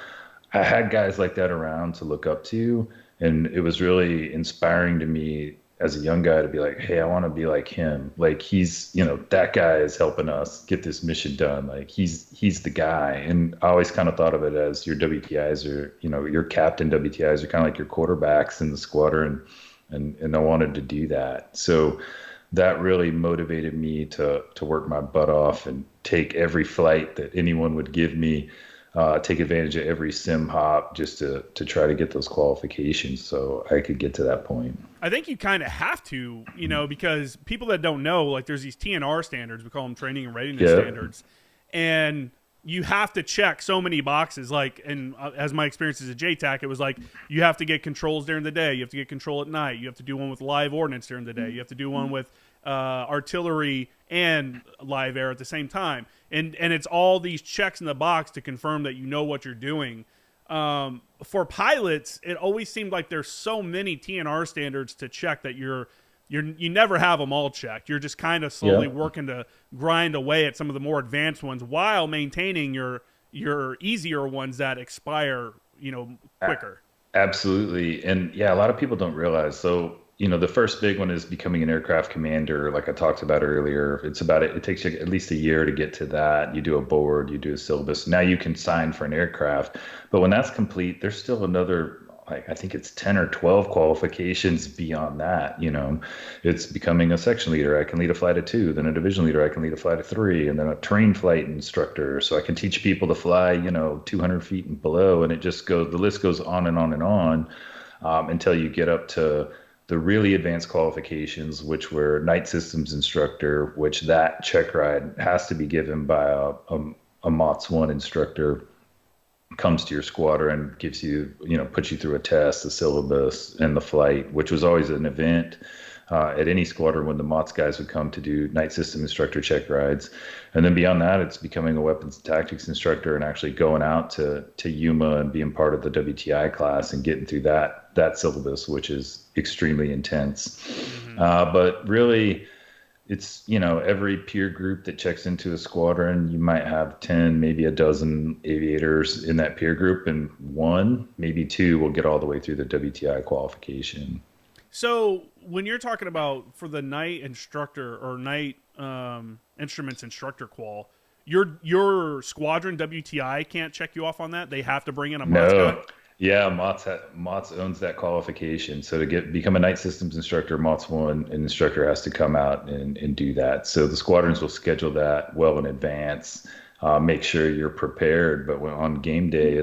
I had guys like that around to look up to, and it was really inspiring to me as a young guy to be like, hey, I want to be like him. Like he's, that guy is helping us get this mission done. Like he's the guy. And I always kind of thought of it as your WTIs or, your captain WTIs are kind of like your quarterbacks in the squadron. And I wanted to do that. So that really motivated me to work my butt off and take every flight that anyone would give me, take advantage of every sim hop just to try to get those qualifications so I could get to that point. I think you kind of have to, because people that don't know, like there's these TNR standards, we call them training and readiness standards. And you have to check so many boxes. Like, and as my experience as a JTAC, it was like you have to get controls during the day, you have to get control at night, you have to do one with live ordnance during the day, you have to do one with artillery and live air at the same time, and it's all these checks in the box to confirm that you know what you're doing. For pilots, it always seemed like there's so many TNR standards to check that you never have them all checked. You're just kind of slowly working to grind away at some of the more advanced ones while maintaining your easier ones that expire, quicker. Absolutely. And yeah, a lot of people don't realize. So, the first big one is becoming an aircraft commander, like I talked about earlier. It takes you at least a year to get to that. You do a board, you do a syllabus. Now you can sign for an aircraft. But when that's complete, there's still another, like, I think it's 10 or 12 qualifications beyond that. It's becoming a section leader. I can lead a flight of 2, then a division leader. I can lead a flight of 3, and then a trained flight instructor. So I can teach people to fly, 200 feet and below. And the list goes on and on and on, until you get up to the really advanced qualifications, which were night systems instructor, which that check ride has to be given by a MOTS 1 instructor. Comes to your squadron, gives you, puts you through a test, a syllabus, and the flight, which was always an event at any squadron when the MOTS guys would come to do night system instructor check rides. And then beyond that, it's becoming a weapons and tactics instructor and actually going out to Yuma and being part of the WTI class and getting through that syllabus, which is extremely intense. But really, it's, every peer group that checks into a squadron, you might have 10, maybe a dozen aviators in that peer group, and 1, maybe 2 will get all the way through the WTI qualification. So when you're talking about for the night instructor or night instruments instructor qual, your squadron WTI can't check you off on that. They have to bring in a MOTS guy. Yeah, MOTS owns that qualification. So to become a night systems instructor, MOTS 1, an instructor has to come out and do that. So the squadrons will schedule that well in advance, make sure you're prepared. But on game day,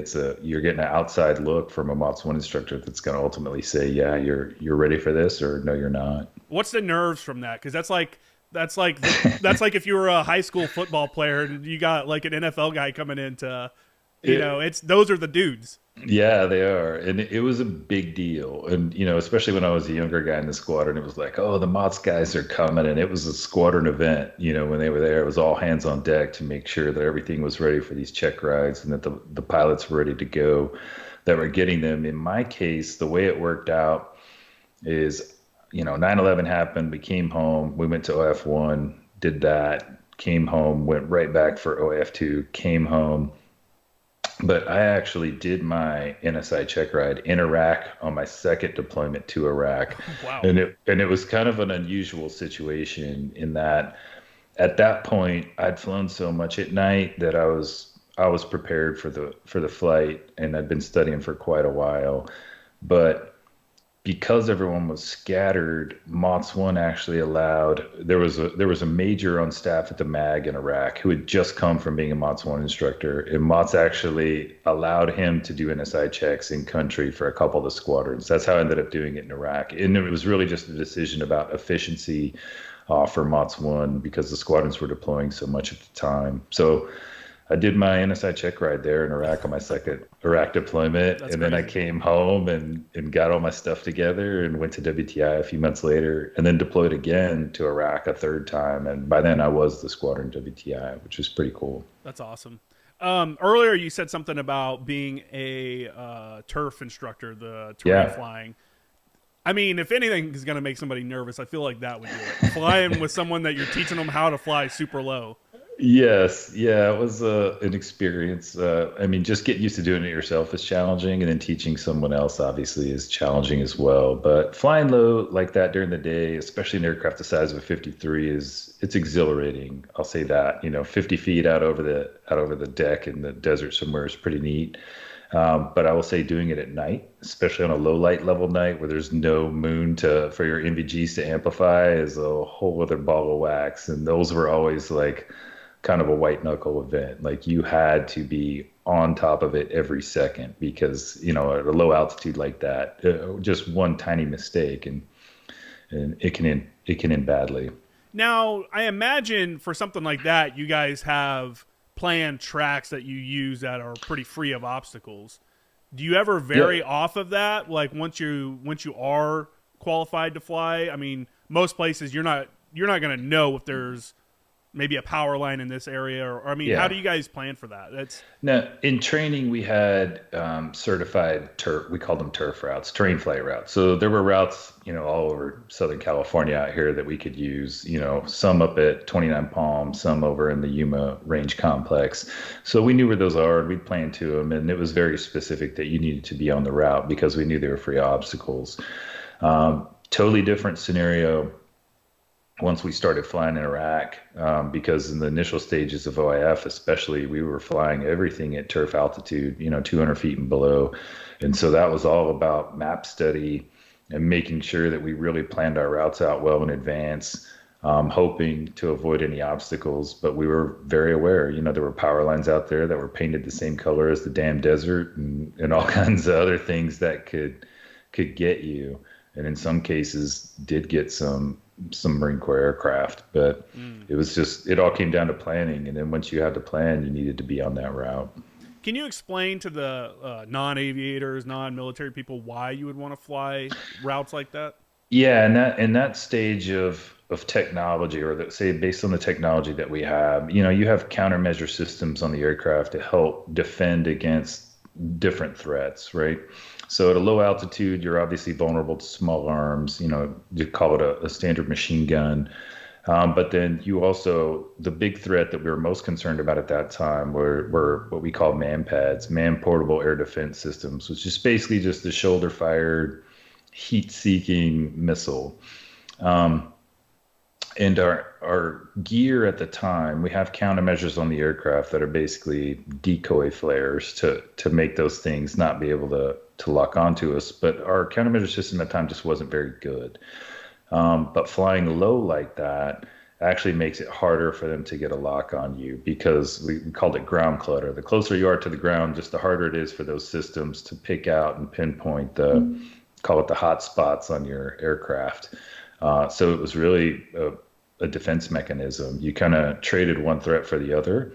you're getting an outside look from a MOTS 1 instructor that's going to ultimately say, yeah, you're ready for this, or no, you're not. What's the nerves from that? Because that's like if you were a high school football player and you got like an NFL guy coming in to, those are the dudes. Yeah, they are. And it was a big deal. And, especially when I was a younger guy in the squadron, it was like, oh, the MOTS guys are coming. And it was a squadron event, when they were there. It was all hands on deck to make sure that everything was ready for these check rides and that the pilots were ready to go, that were getting them. In my case, the way it worked out is, 9/11 happened. We came home. We went to OF1, did that, came home, went right back for OF2, came home. But I actually did my NSI check ride in Iraq on my second deployment to Iraq. Wow. And it was kind of an unusual situation in that at that point I'd flown so much at night that I was prepared for the flight, and I'd been studying for quite a while. But because everyone was scattered, MOTS 1 actually allowed, there was a major on staff at the MAG in Iraq who had just come from being a MOTS 1 instructor, and MOTS actually allowed him to do NSI checks in country for a couple of the squadrons. That's how I ended up doing it in Iraq. And it was really just a decision about efficiency for MOTS 1 because the squadrons were deploying so much at the time. So I did my NSI check ride there in Iraq on my second Iraq deployment. That's and then crazy. I came home and got all my stuff together and went to WTI a few months later, and then deployed again to Iraq a third time. And by then I was the squadron WTI, which was pretty cool. That's awesome. Earlier you said something about being a turf instructor, the terrain flying. I mean, if anything is going to make somebody nervous, I feel like that would do it. Flying with someone that you're teaching them how to fly super low. Yes, yeah, it was an experience. I mean, just getting used to doing it yourself is challenging, and then teaching someone else obviously is challenging as well. But flying low like that during the day, especially an aircraft the size of a 53, it's exhilarating. I'll say that. 50 feet out over the deck in the desert somewhere is pretty neat. But I will say doing it at night, especially on a low light level night where there's no moon for your NVGs to amplify, is a whole other ball of wax. And those were always like kind of a white knuckle event. Like you had to be on top of it every second because, at a low altitude like that, just one tiny mistake and it can end badly. Now, I imagine for something like that, you guys have planned tracks that you use that are pretty free of obstacles. Do you ever Yeah. vary off of that? Like once you are qualified to fly, I mean, most places you're not going to know if there's maybe a power line in this area, or I mean, how Yeah. do you guys plan for that? That's Now, in training, we had certified turf. We called them turf routes, terrain flight routes. So there were routes, all over Southern California out here that we could use. Some up at 29 Palm, some over in the Yuma Range Complex. So we knew where those are, and we'd plan to them, and it was very specific that you needed to be on the route because we knew they were free obstacles. Totally different scenario once we started flying in Iraq, because in the initial stages of OIF, especially, we were flying everything at turf altitude, 200 feet and below. And so that was all about map study and making sure that we really planned our routes out well in advance, hoping to avoid any obstacles. But we were very aware, there were power lines out there that were painted the same color as the damn desert, and all kinds of other things that could get you. And in some cases did get some Marine Corps aircraft, but it all came down to planning. And then once you had to plan, you needed to be on that route. Can you explain to the non-aviators, non-military people why you would want to fly routes like that? Yeah, and that stage of technology, or say based on the technology that we have, you have countermeasure systems on the aircraft to help defend against different threats, right? So at a low altitude, you're obviously vulnerable to small arms. You call it a standard machine gun. But then the big threat that we were most concerned about at that time were what we call man pads, man portable air defense systems, which is basically just a shoulder fired, heat seeking missile. And our gear at the time, we have countermeasures on the aircraft that are basically decoy flares to make those things not be able to lock onto us. But our countermeasure system at the time just wasn't very good. But flying low like that actually makes it harder for them to get a lock on you, because we called it ground clutter. The closer you are to the ground, just the harder it is for those systems to pick out and pinpoint call it the hot spots on your aircraft. So it was really a defense mechanism. You kind of traded one threat for the other.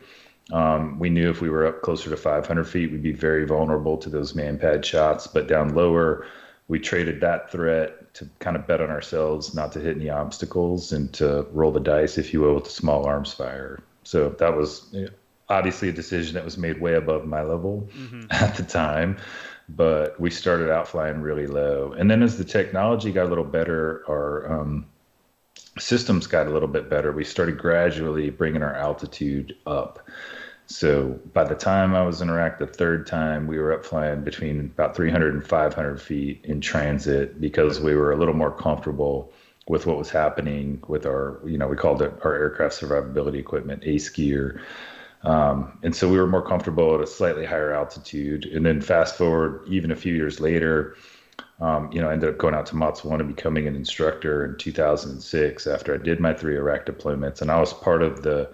We knew if we were up closer to 500 feet, we'd be very vulnerable to those man pad shots. But down lower, we traded that threat to kind of bet on ourselves not to hit any obstacles and to roll the dice, if you will, with the small arms fire. So that was obviously a decision that was made way above my level at the time. But we started out flying really low. And then as the technology got a little better, our systems got a little bit better, we started gradually bringing our altitude up. So by the time I was in Iraq the third time, we were up flying between about 300 and 500 feet in transit, because we were a little more comfortable with what was happening with our, we called it our aircraft survivability equipment, ACE gear. And so we were more comfortable at a slightly higher altitude. And then fast forward even a few years later, I ended up going out to Motswana and becoming an instructor in 2006 after I did my 3 Iraq deployments. And I was part of the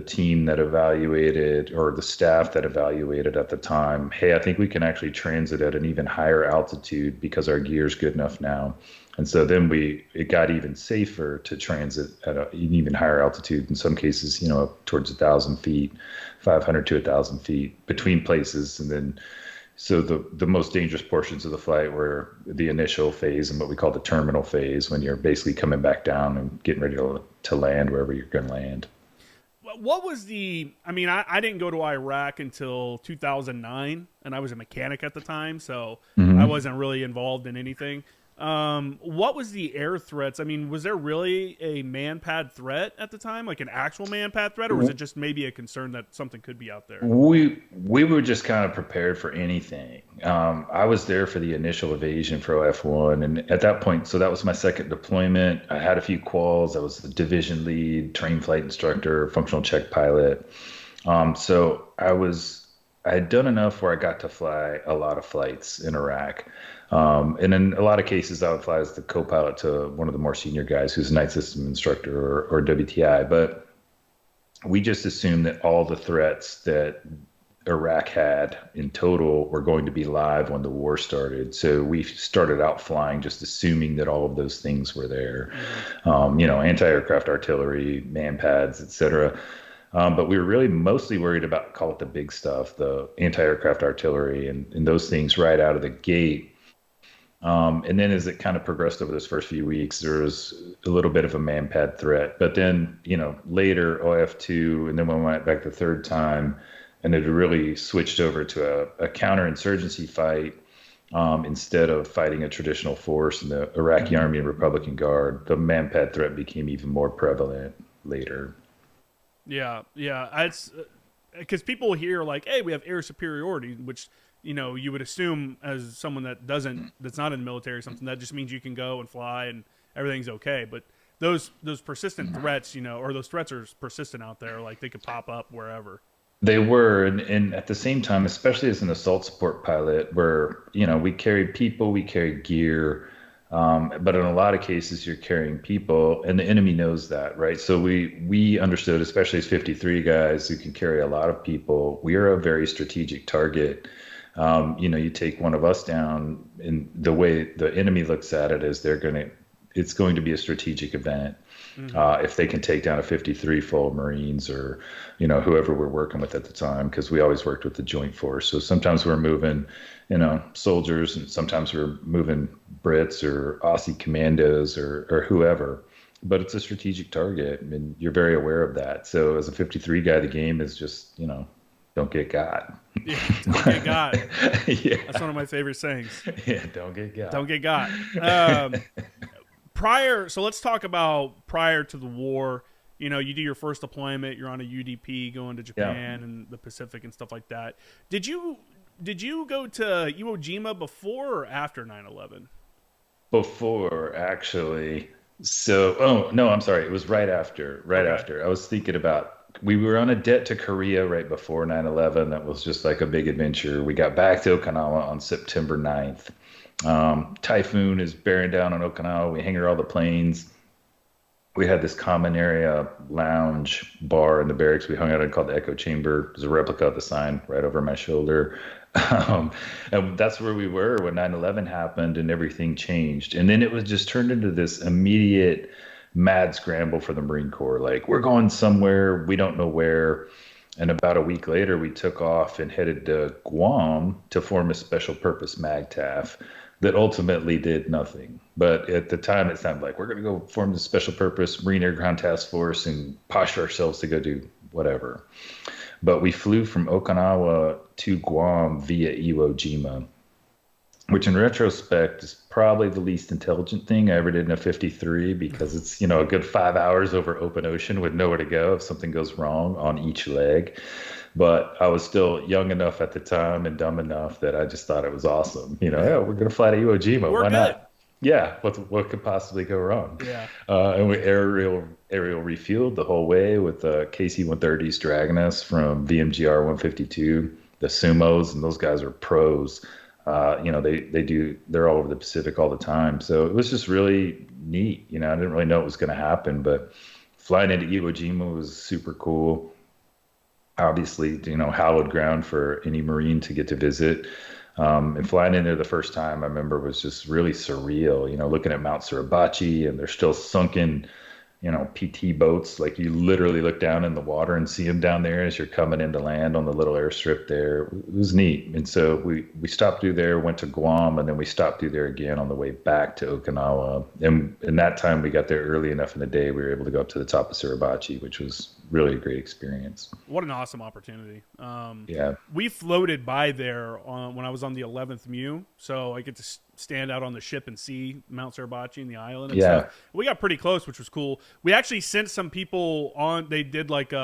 team that evaluated, or the staff that evaluated at the time, hey, I think we can actually transit at an even higher altitude because our gear is good enough now. And so then it got even safer to transit at an even higher altitude, in some cases, up towards 1,000 feet, 500 to 1,000 feet between places. And then, so the most dangerous portions of the flight were the initial phase and what we call the terminal phase, when you're basically coming back down and getting ready to land wherever you're going to land. What was I didn't go to Iraq until 2009, and I was a mechanic at the time, so I wasn't really involved in anything. What was the air threats? I mean, was there really a man-pad threat at the time, like an actual man-pad threat, or was it just maybe a concern that something could be out there? We were just kind of prepared for anything. I was there for the initial evasion for OF1, and at that point, so that was my second deployment. I had a few quals. I was the division lead, trained flight instructor, functional check pilot. So I had done enough where I got to fly a lot of flights in Iraq. And in a lot of cases, I would fly as the co-pilot to one of the more senior guys who's a night system instructor or WTI. But we just assumed that all the threats that Iraq had in total were going to be live when the war started. So we started out flying just assuming that all of those things were there. Anti-aircraft artillery, man pads, et cetera. But we were really mostly worried about, call it the big stuff, the anti-aircraft artillery and those things right out of the gate. And then as it kind of progressed over those first few weeks, there was a little bit of a man-pad threat. But then, later OF2, and then when we went back the third time, and it really switched over to a counterinsurgency fight instead of fighting a traditional force in the Iraqi Army and Republican Guard. The man-pad threat became even more prevalent later. Yeah, yeah. It's because people hear like, "Hey, we have air superiority," which you would assume as someone that's not in the military or something, that just means you can go and fly and everything's okay. But those persistent threats, or those threats are persistent out there. Like they could pop up wherever. They were, and at the same time, especially as an assault support pilot, where we carry people, we carry gear, but in a lot of cases, you're carrying people, and the enemy knows that, right? So we understood, especially as 53 guys who can carry a lot of people, we are a very strategic target. You take one of us down, and the way the enemy looks at it is it's going to be a strategic event. If they can take down a 53 full Marines or, whoever we're working with at the time, because we always worked with the joint force. So sometimes we're moving, soldiers, and sometimes we're moving Brits or Aussie commandos or whoever. But it's a strategic target, and you're very aware of that. So as a 53 guy, the game is just, don't get got. Yeah, don't get got. Yeah. That's one of my favorite sayings. Yeah, don't get got. Don't get got. So let's talk about prior to the war. You do your first deployment, you're on a UDP going to Japan and the Pacific and stuff like that. Did you go to Iwo Jima before or after 9/11? Before, actually. So, oh no, I'm sorry. It was right after. Right Okay. after. I was thinking about, we were on a debt to Korea right before 9/11. That was just like a big adventure. We got back to Okinawa on September 9th. Typhoon is bearing down on Okinawa. We hangar all the planes. We had this common area lounge bar in the barracks we hung out in called the Echo Chamber. There's a replica of the sign right over my shoulder. And that's where we were when 9/11 happened and everything changed. And then it was just turned into this immediate mad scramble for the Marine Corps. Like, we're going somewhere, we don't know where. And about a week later, we took off and headed to Guam to form a special purpose MAGTAF that ultimately did nothing. But at the time, it sounded like we're going to go form the special purpose Marine Air Ground Task Force and posture ourselves to go do whatever. But we flew from Okinawa to Guam via Iwo Jima, which in retrospect is probably the least intelligent thing I ever did in a 53, because it's, a good 5 hours over open ocean with nowhere to go if something goes wrong on each leg. But I was still young enough at the time and dumb enough that I just thought it was awesome. Yeah, we're going to fly to Iwo Jima. We're Why good. not? Yeah, what could possibly go wrong? Yeah. And we aerial refueled the whole way with KC-130s dragging us from VMGR 152, the Sumos, and those guys are pros. They're all over the Pacific all the time. So it was just really neat. I didn't really know it was going to happen, but flying into Iwo Jima was super cool. Obviously, hallowed ground for any Marine to get to visit. And flying in there the first time, I remember, was just really surreal, looking at Mount Suribachi, and they're still sunken, PT boats. Like, you literally look down in the water and see them down there as you're coming into land on the little airstrip there. It was neat. And so we stopped through there, went to Guam, and then we stopped through there again on the way back to Okinawa. And in that time, we got there early enough in the day, we were able to go up to the top of Suribachi, which was really a great experience. What an awesome opportunity. Yeah. We floated by there when I was on the 11th MEU, so I get to stand out on the ship and see Mount Suribachi and the island and stuff. We got pretty close, which was cool. We actually sent some people on. They did like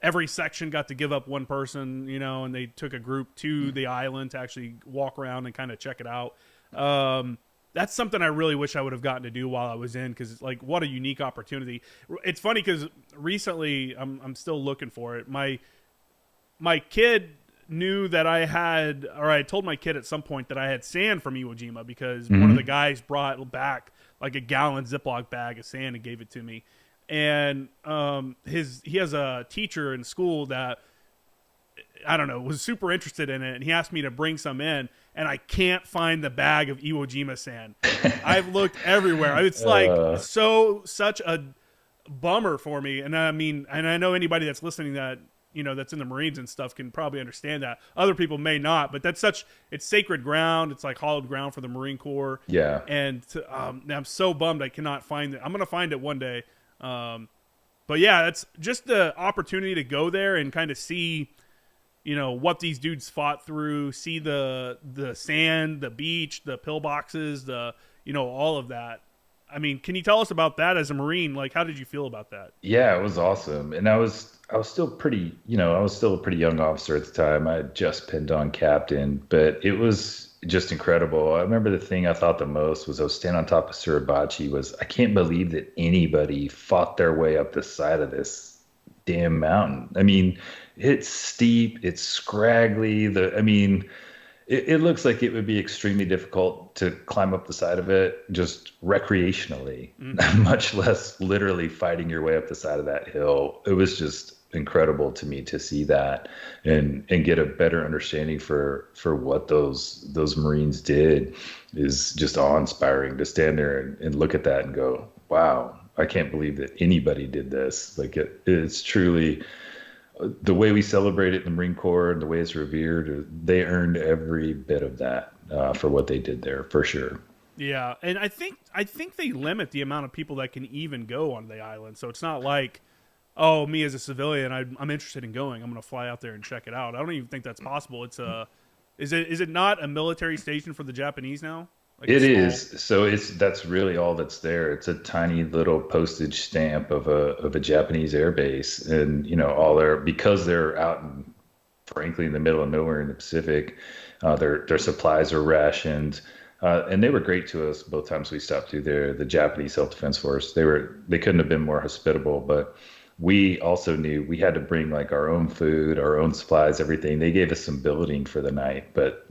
every section got to give up one person, and they took a group to the island to actually walk around and kind of check it out. That's something I really wish I would have gotten to do while I was in, because like, what a unique opportunity. It's funny because recently I'm still looking for it. My kid knew that I told my kid at some point that I had sand from Iwo Jima, because one of the guys brought back like a gallon Ziploc bag of sand and gave it to me. And he has a teacher in school that, I don't know, was super interested in it, and he asked me to bring some in, and I can't find the bag of Iwo Jima sand. I've looked everywhere. It's like such a bummer for me. And I mean, and I know anybody that's listening that, you know, that's in the Marines and stuff can probably understand that. Other people may not, but that's such, it's sacred ground. It's like hallowed ground for the Marine Corps. Yeah. And I'm so bummed I cannot find it. I'm going to find it one day. But yeah, that's just the opportunity to go there and kind of see, you know, what these dudes fought through, see the sand, the beach, the pillboxes, the, you know, all of that. I mean, can you tell us about that as a Marine? Like, how did you feel about that? Yeah, it was awesome. And I was still pretty, I was still a pretty young officer at the time. I had just pinned on captain, but it was just incredible. I remember the thing I thought the most was I was standing on top of Suribachi was I can't believe that anybody fought their way up the side of this damn mountain. I mean, it's steep, it's scraggly. It looks like it would be extremely difficult to climb up the side of it just recreationally, much less literally fighting your way up the side of that hill. It was just incredible to me to see that and get a better understanding for what those Marines did is just awe-inspiring to stand there and look at that and go, wow, I can't believe that anybody did this. Like it's truly the way we celebrate it in the Marine Corps and the way it's revered, they earned every bit of that for what they did there, for sure. Yeah, and I think they limit the amount of people that can even go on the island. So it's not like, oh, me as a civilian, I'm interested in going. I'm going to fly out there and check it out. I don't even think that's possible. It's is it not a military station for the Japanese now? Like It is. So that's really all that's there. It's a tiny little postage stamp of a Japanese air base, and all their because they're out in frankly in the middle of nowhere in the Pacific, their supplies are rationed, and they were great to us both times we stopped through there. The Japanese Self Defense Force, they couldn't have been more hospitable, but we also knew we had to bring like our own food, our own supplies, everything. They gave us some billeting for the night, but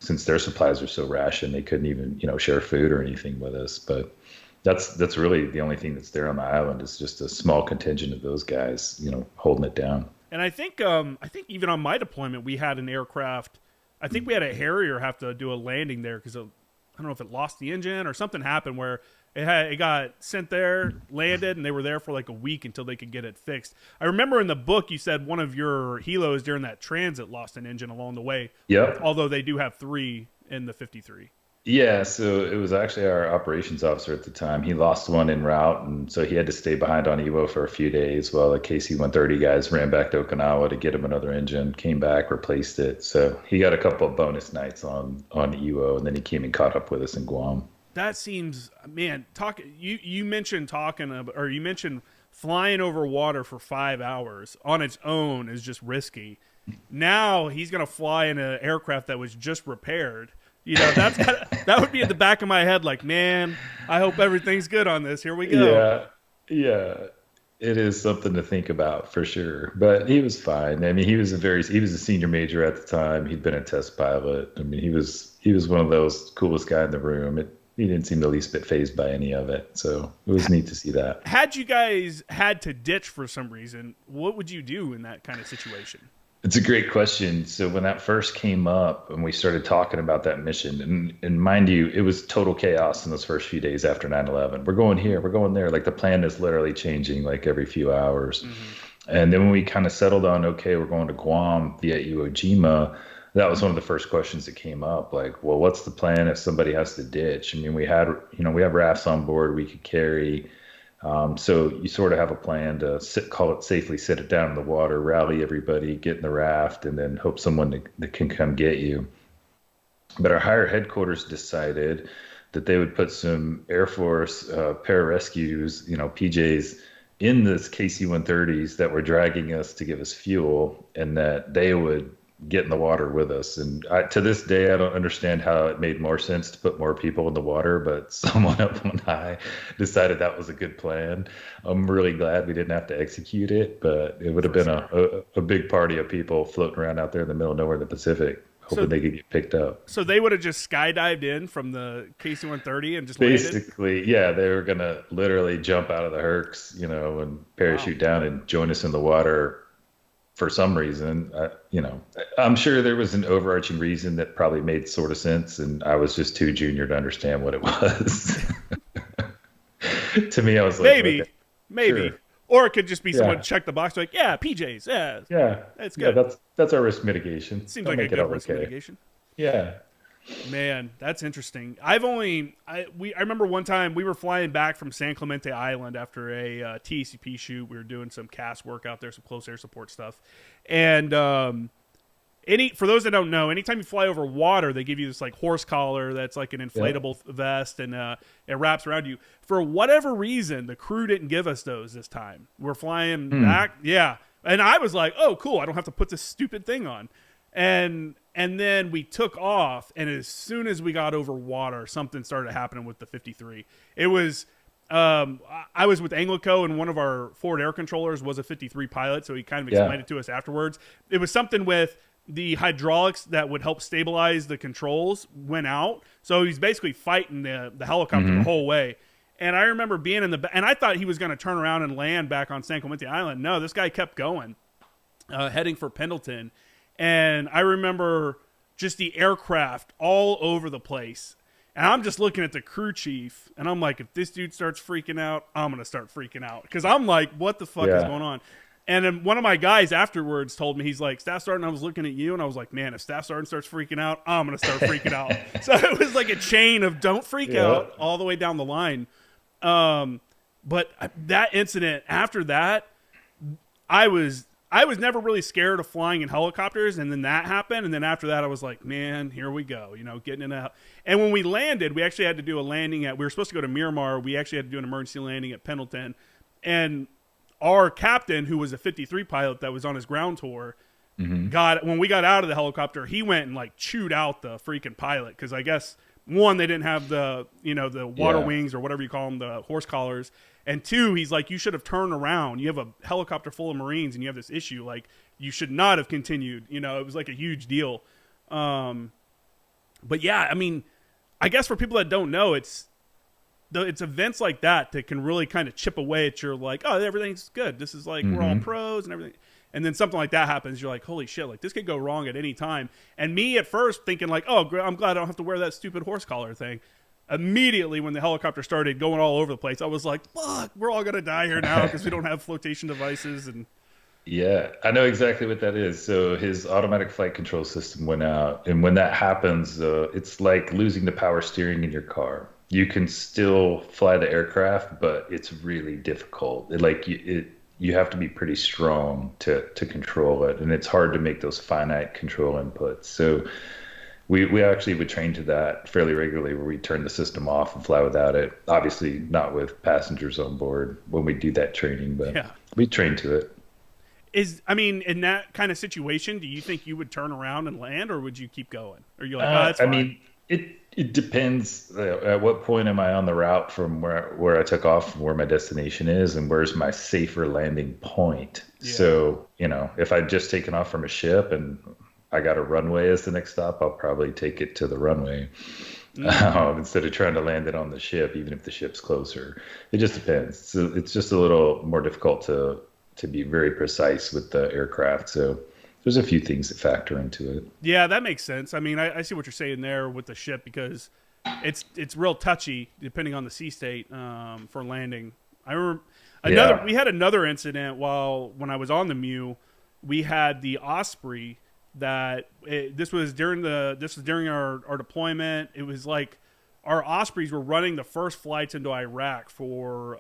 since their supplies are so rationed, they couldn't even, share food or anything with us. But that's really the only thing that's there on the island is just a small contingent of those guys, holding it down. And I think even on my deployment, we had an aircraft. I think we had a Harrier have to do a landing there because I don't know if it lost the engine or something happened where it got sent there, landed, and they were there for like a week until they could get it fixed. I remember in the book you said one of your helos during that transit lost an engine along the way. Yep. Although they do have 3 in the 53. Yeah, so it was actually our operations officer at the time. He lost one en route, and so he had to stay behind on Iwo for a few days while the KC-130 guys ran back to Okinawa to get him another engine, came back, replaced it. So he got a couple of bonus nights on Iwo, and then he came and caught up with us in Guam. That seems, man, you mentioned you mentioned flying over water for 5 hours on its own is just risky. Now he's going to fly in an aircraft that was just repaired. That would be at the back of my head like, man, I hope everything's good on this. Here we go. Yeah. It is something to think about for sure. But he was fine. I mean, he was a senior major at the time. He'd been a test pilot. I mean, he was one of those coolest guy in the room. He didn't seem the least bit fazed by any of it. So it was neat to see that. Had you guys had to ditch for some reason, what would you do in that kind of situation? It's a great question. So when that first came up and we started talking about that mission, and mind you, it was total chaos in those first few days after 9/11. We're going here, we're going there. Like the plan is literally changing like every few hours. Mm-hmm. And then when we kind of settled on, okay, we're going to Guam via Iwo Jima, that was one of the first questions that came up. Like, well, what's the plan if somebody has to ditch? I mean, we have rafts on board we could carry. So you sort of have a plan to call it safely, sit it down in the water, rally everybody, get in the raft, and then hope someone that can come get you. But our higher headquarters decided that they would put some Air Force pararescues, PJs, in this KC-130s that were dragging us to give us fuel, and that they would get in the water with us. And to this day, I don't understand how it made more sense to put more people in the water, but someone up on high decided that was a good plan. I'm really glad we didn't have to execute it, but it would have been a big party of people floating around out there in the middle of nowhere in the Pacific, hoping they could get picked up. So they would have just skydived in from the KC-130 and just basically landed? Yeah, they were going to literally jump out of the Hercs, and parachute down and join us in the water. For some reason, I'm sure there was an overarching reason that probably made sort of sense, and I was just too junior to understand what it was. To me, I was like, maybe. Okay. maybe. Sure. Or it could just be someone Yeah. check the box like, yeah, PJs, yeah, Yeah. that's Yeah. good. That's our risk mitigation. Seems They'll like a make it good out risk okay. mitigation. Yeah. Man, that's interesting. I remember one time we were flying back from San Clemente Island after a TCP shoot. We were doing some CAS work out there, some close air support stuff, and any for those that don't know, anytime you fly over water, they give you this like horse collar that's like an Yeah. inflatable vest, and it wraps around you. For whatever reason, the crew didn't give us those this time. We're flying Hmm. back, yeah, and I was like, oh, cool, I don't have to put this stupid thing on, and then we took off, and as soon as we got over water, something started happening with the 53. It was I was with Anglico, and one of our forward air controllers was a 53 pilot, so he kind of explained Yeah. it to us afterwards. It was something with the hydraulics that would help stabilize the controls went out, so he's basically fighting the helicopter the Hmm. whole way. And I remember being in the and I thought he was going to turn around and land back on San Clemente Island. No, this guy kept going, heading for Pendleton. And I remember just the aircraft all over the place. And I'm just looking at the crew chief, and I'm like, if this dude starts freaking out, I'm going to start freaking out. Because I'm like, what the fuck is Yeah. going on? And then one of my guys afterwards told me, he's like, Staff Sergeant, I was looking at you, and I was like, man, if Staff Sergeant starts freaking out, I'm going to start freaking out. So it was like a chain of don't freak Yeah. out all the way down the line. But that incident, after that, I was never really scared of flying in helicopters, and then that happened, and then after that I was like, man, here we go, getting in a. And when we landed, we actually had to do a landing at. We were supposed to go to Miramar. We actually had to do an emergency landing at Pendleton, and our captain, who was a 53 pilot that was on his ground tour, got when we got out of the helicopter, he went and like chewed out the freaking pilot because I guess one, they didn't have the water Yeah. wings or whatever you call them, the horse collars. And two, he's like, you should have turned around. You have a helicopter full of Marines and you have this issue. Like, you should not have continued. It was like a huge deal. But yeah, I mean, I guess for people that don't know, it's events like that that can really kind of chip away at your like, oh, everything's good. This is like, we're all pros and everything. And then something like that happens. You're like, holy shit, like this could go wrong at any time. And me at first thinking like, oh, I'm glad I don't have to wear that stupid horse collar thing. Immediately when the helicopter started going all over the place, I was like, fuck, we're all going to die here now because we don't have flotation devices. And Yeah, I know exactly what that is. So his automatic flight control system went out, and when that happens, it's like losing the power steering in your car. You can still fly the aircraft, but it's really difficult. You have to be pretty strong to control it, and it's hard to make those finite control inputs. So we actually would train to that fairly regularly, where we turn the system off and fly without it. Obviously, not with passengers on board when we do that training, but yeah. we train to it. In that kind of situation, do you think you would turn around and land, or would you keep going? Or you're like, oh, that's I fine. mean, it depends. At what point am I on the route from where I took off, from where my destination is, and where's my safer landing point? Yeah. So, if I'd just taken off from a ship and I got a runway as the next stop, I'll probably take it to the runway instead of trying to land it on the ship, even if the ship's closer. It just depends. So it's just a little more difficult to be very precise with the aircraft. So there's a few things that factor into it. Yeah, that makes sense. I mean, I see what you're saying there with the ship because it's real touchy depending on the sea state for landing. I remember we had another incident when I was on the Mew. We had the Osprey this was during our deployment. It was like our Ospreys were running the first flights into Iraq for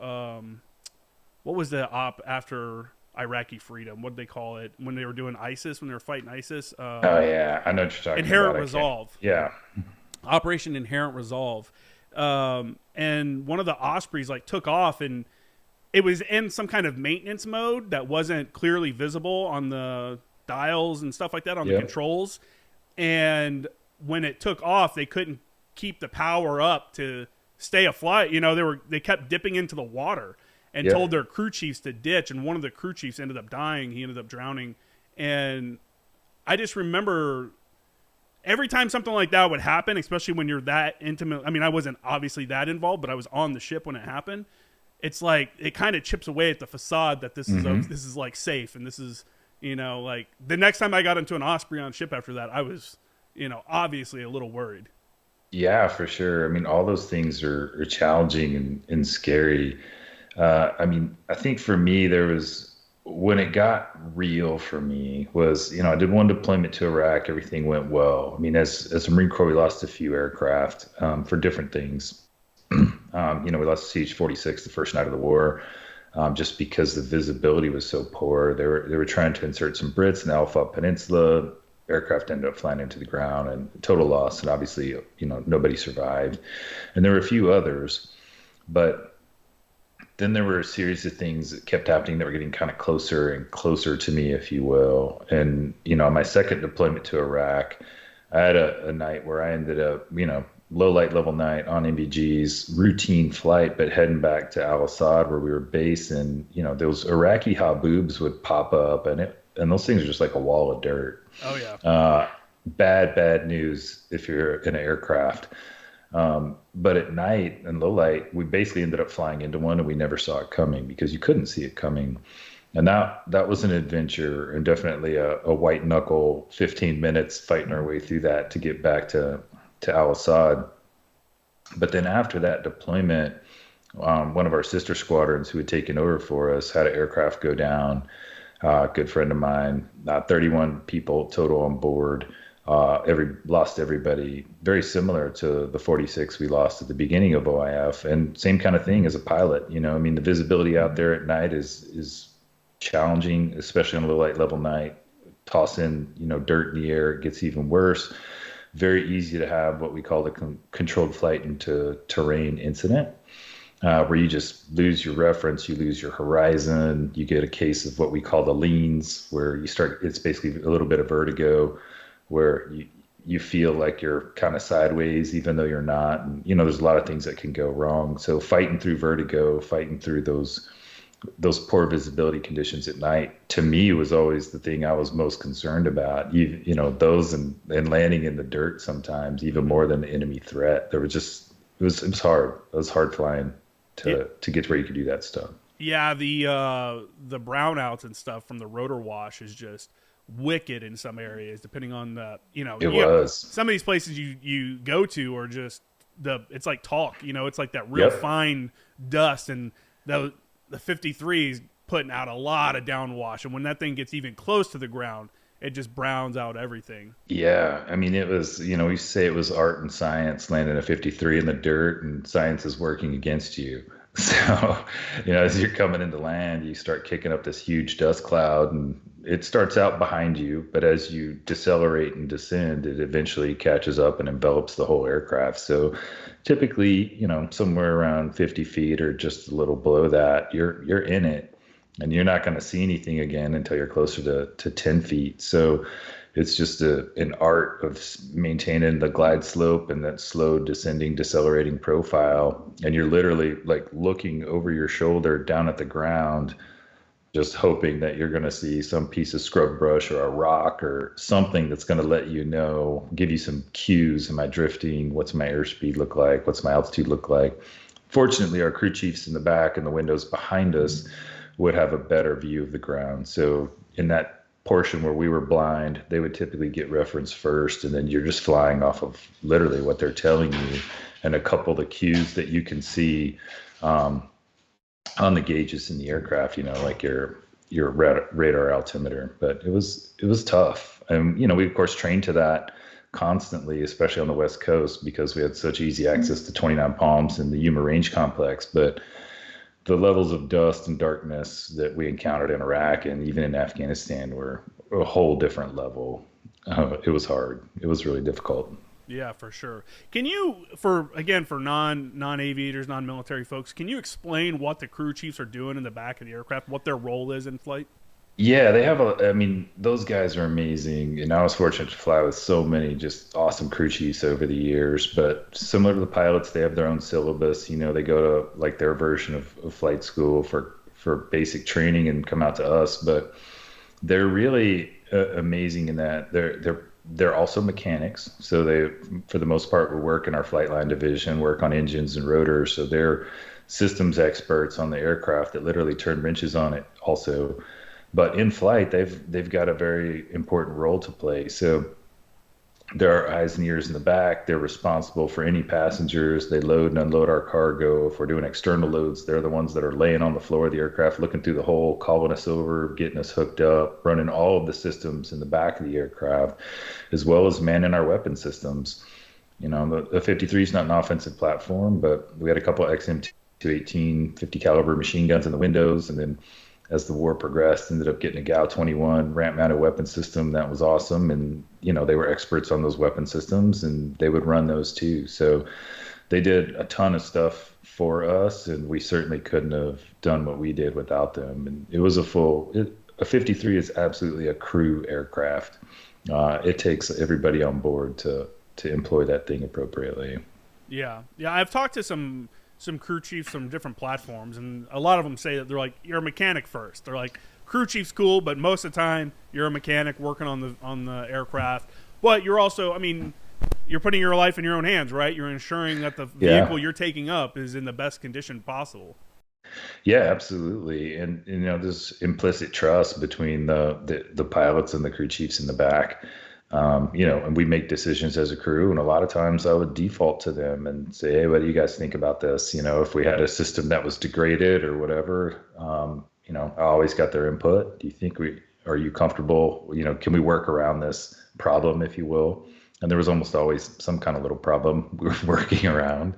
what was the op after Iraqi freedom? What did they call it when they were doing ISIS, when they were fighting ISIS? Oh yeah, I know what you're talking Inherent about. Resolve. Yeah. Operation Inherent Resolve. And one of the Ospreys like took off, and it was in some kind of maintenance mode that wasn't clearly visible on the dials and stuff like that on the controls. And when it took off, they couldn't keep the power up to stay afloat. They kept dipping into the water and told their crew chiefs to ditch. And one of the crew chiefs ended up dying. He ended up drowning. And I just remember every time something like that would happen, especially when you're that intimate. I mean, I wasn't obviously that involved, but I was on the ship when it happened. It's like it kind of chips away at the facade that this is like safe, and this is like the next time I got into an Osprey on ship after that, I was obviously a little worried. Yeah, for sure. I mean, all those things are challenging and scary. I mean, I think for me, there was when it got real for me was, I did one deployment to Iraq. Everything went well. I mean, as a Marine Corps, we lost a few aircraft for different things. We lost CH-46 the first night of the war, just because the visibility was so poor. They were trying to insert some Brits in the Al Peninsula. Aircraft ended up flying into the ground and total loss. And obviously, nobody survived. And there were a few others, but then there were a series of things that kept happening that were getting kind of closer and closer to me, if you will. And, on my second deployment to Iraq, I had a night where I ended up, low light level night on MBG's routine flight, but heading back to Al Assad where we were based. And, those Iraqi haboobs would pop up and those things are just like a wall of dirt. Oh, yeah. Bad news if you're in an aircraft. But at night and low light, we basically ended up flying into one and we never saw it coming because you couldn't see it coming. And that was an adventure and definitely a white knuckle 15 minutes fighting our way through that to get back to Al Assad. But then after that deployment, one of our sister squadrons who had taken over for us had an aircraft go down. A good friend of mine, 31 people total on board. Lost everybody, very similar to the 46 we lost at the beginning of OIF, and same kind of thing as a pilot. I mean, the visibility out there at night is challenging, especially on a low light level night. Toss in, dirt in the air, it gets even worse. Very easy to have what we call the controlled flight into terrain incident, where you just lose your reference, you lose your horizon, you get a case of what we call the leans, where it's basically a little bit of vertigo, where you feel like you're kind of sideways, even though you're not. And, there's a lot of things that can go wrong. So fighting through vertigo, fighting through those poor visibility conditions at night, to me, was always the thing I was most concerned about. Those and landing in the dirt sometimes, even more than the enemy threat. It was hard. It was hard flying to get to where you could do that stuff. Yeah, the brownouts and stuff from the rotor wash is just wicked in some areas, depending on the some of these places you go to are just it's like talk, it's like that real fine dust, and the 53 is putting out a lot of downwash, and when that thing gets even close to the ground, it just browns out everything. Yeah, I mean, it was, we say it was art and science landing a 53 in the dirt, and science is working against you. So, as you're coming into land, you start kicking up this huge dust cloud, and it starts out behind you, but as you decelerate and descend, it eventually catches up and envelops the whole aircraft. So typically, somewhere around 50 feet or just a little below that, you're in it, and you're not going to see anything again until you're closer to 10 feet. So it's just an art of maintaining the glide slope and that slow descending, decelerating profile. And you're literally like looking over your shoulder down at the ground, just hoping that you're going to see some piece of scrub brush or a rock or something that's going to let you know, give you some cues. Am I drifting? What's my airspeed look like? What's my altitude look like? Fortunately, our crew chiefs in the back and the windows behind us would have a better view of the ground. So in that portion where we were blind, they would typically get reference first, and then you're just flying off of literally what they're telling you and a couple of the cues that you can see on the gauges in the aircraft, like your radar altimeter. But it was tough, and we of course trained to that constantly, especially on the West Coast, because we had such easy access to 29 Palms and the Yuma Range Complex. But the levels of dust and darkness that we encountered in Iraq and even in Afghanistan were a whole different level. It was hard. It was really difficult. Yeah, for sure. Can you, for non-aviators, non-military folks, can you explain what the crew chiefs are doing in the back of the aircraft, what their role is in flight? Yeah, they have those guys are amazing. And I was fortunate to fly with so many just awesome crew chiefs over the years. But similar to the pilots, they have their own syllabus. They go to like their version of flight school for basic training and come out to us. But they're really amazing in that they're also mechanics. So they, for the most part, will work in our flight line division, work on engines and rotors. So they're systems experts on the aircraft that literally turn wrenches on it also. But in flight, they've got a very important role to play. So There are eyes and ears in the back. They're responsible for any passengers. They load and unload our cargo. If we're doing external loads, they're the ones that are laying on the floor of the aircraft, looking through the hole, calling us over, getting us hooked up, running all of the systems in the back of the aircraft, as well as manning our weapon systems. The 53 is not an offensive platform, but we had a couple of XM218 50 caliber machine guns in the windows, and then as the war progressed, ended up getting a GAU 21 ramp mounted weapon system that was awesome. And, they were experts on those weapon systems and they would run those too. So they did a ton of stuff for us, and we certainly couldn't have done what we did without them. And it was a 53 is absolutely a crew aircraft. It takes everybody on board to employ that thing appropriately. Yeah, yeah. I've talked to some crew chiefs from different platforms, and a lot of them say that they're like, you're a mechanic first. They're like, crew chief's cool, but most of the time you're a mechanic working on the aircraft. But you're also, I mean, you're putting your life in your own hands, right? You're ensuring that the vehicle you're taking up is in the best condition possible. Yeah, absolutely. And there's implicit trust between the pilots and the crew chiefs in the back. And we make decisions as a crew, and a lot of times I would default to them and say, hey, what do you guys think about this? If we had a system that was degraded or whatever, I always got their input. Do you think are you comfortable? Can we work around this problem, if you will? And there was almost always some kind of little problem we were working around.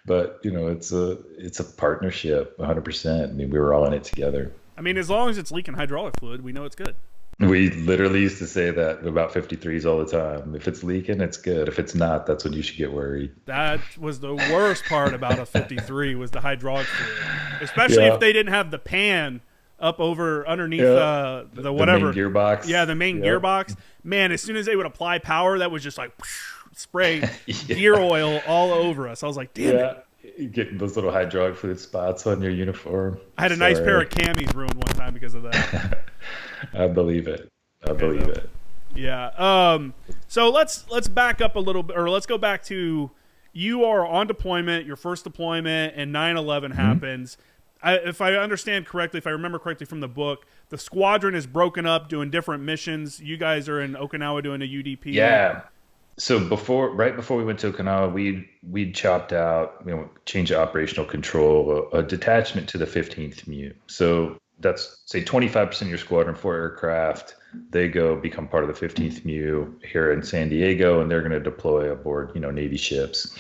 But it's a partnership, 100%. I mean, we were all in it together. I mean, as long as it's leaking hydraulic fluid, we know it's good. We literally used to say that about 53s all the time. If it's leaking, it's good. If it's not, that's when you should get worried. That was the worst part about a 53 was the hydraulic fluid, especially if they didn't have the pan up underneath the whatever the main gearbox. Yeah, the main gearbox. Man, as soon as they would apply power, that was just like spray gear oil all over us. I was like, damn it. Getting those little hydraulic fluid spots on your uniform. I had a nice pair of camis ruined one time because of that. I believe it. I believe it. Yeah. So let's back up a little bit, or let's go back to you are on deployment, your first deployment, and 9/11 happens. If I understand correctly, if I remember correctly from the book, the squadron is broken up doing different missions. You guys are in Okinawa doing a UDP. Yeah. So right before we went to Okinawa, we'd chopped out, change of operational control, a detachment to the 15th MEU. So that's say 25% of your squadron, 4 aircraft. They become part of the 15th MEU here in San Diego, and they're going to deploy aboard, Navy ships.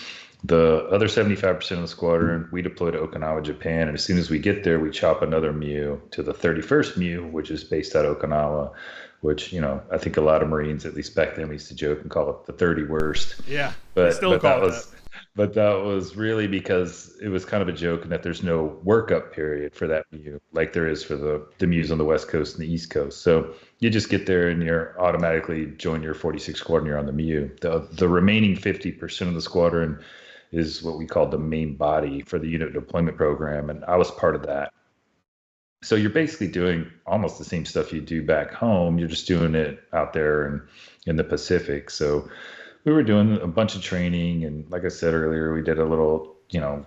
The other 75% of the squadron, we deploy to Okinawa, Japan, and as soon as we get there, we chop another MEU to the 31st MEU, which is based out of Okinawa, which, I think a lot of Marines, at least back then, we used to joke and call it the 30 worst. Yeah, but that was really because it was kind of a joke and that there's no workup period for that MEU like there is for the MEUs on the West Coast and the East Coast. So you just get there and you're automatically join your 46 squadron, you're on the MEU. The remaining 50% of the squadron is what we call the main body for the unit deployment program, and I was part of that. So you're basically doing almost the same stuff you do back home. You're just doing it out there and in the Pacific. So we were doing a bunch of training, and like I said earlier, we did a little,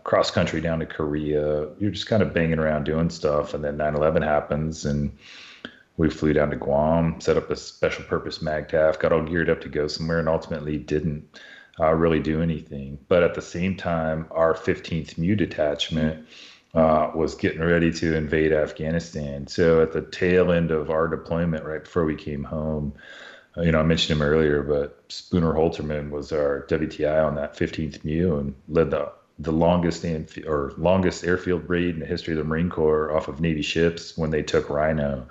cross country down to Korea. You're just kind of banging around doing stuff, and then 9/11 happens, and we flew down to Guam, set up a special purpose MAGTF, got all geared up to go somewhere, and ultimately didn't really do anything. But at the same time, our 15th MEU detachment was getting ready to invade Afghanistan. So at the tail end of our deployment, right before we came home, I mentioned him earlier, but Spooner Holterman was our WTI on that 15th MEU and led the longest airfield raid in the history of the Marine Corps off of Navy ships when they took Rhino.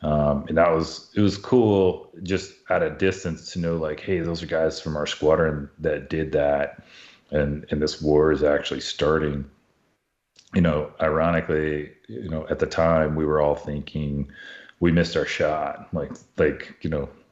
And it was cool just at a distance to know, like, hey, those are guys from our squadron that did that. And this war is actually starting. Ironically, at the time we were all thinking we missed our shot. Like,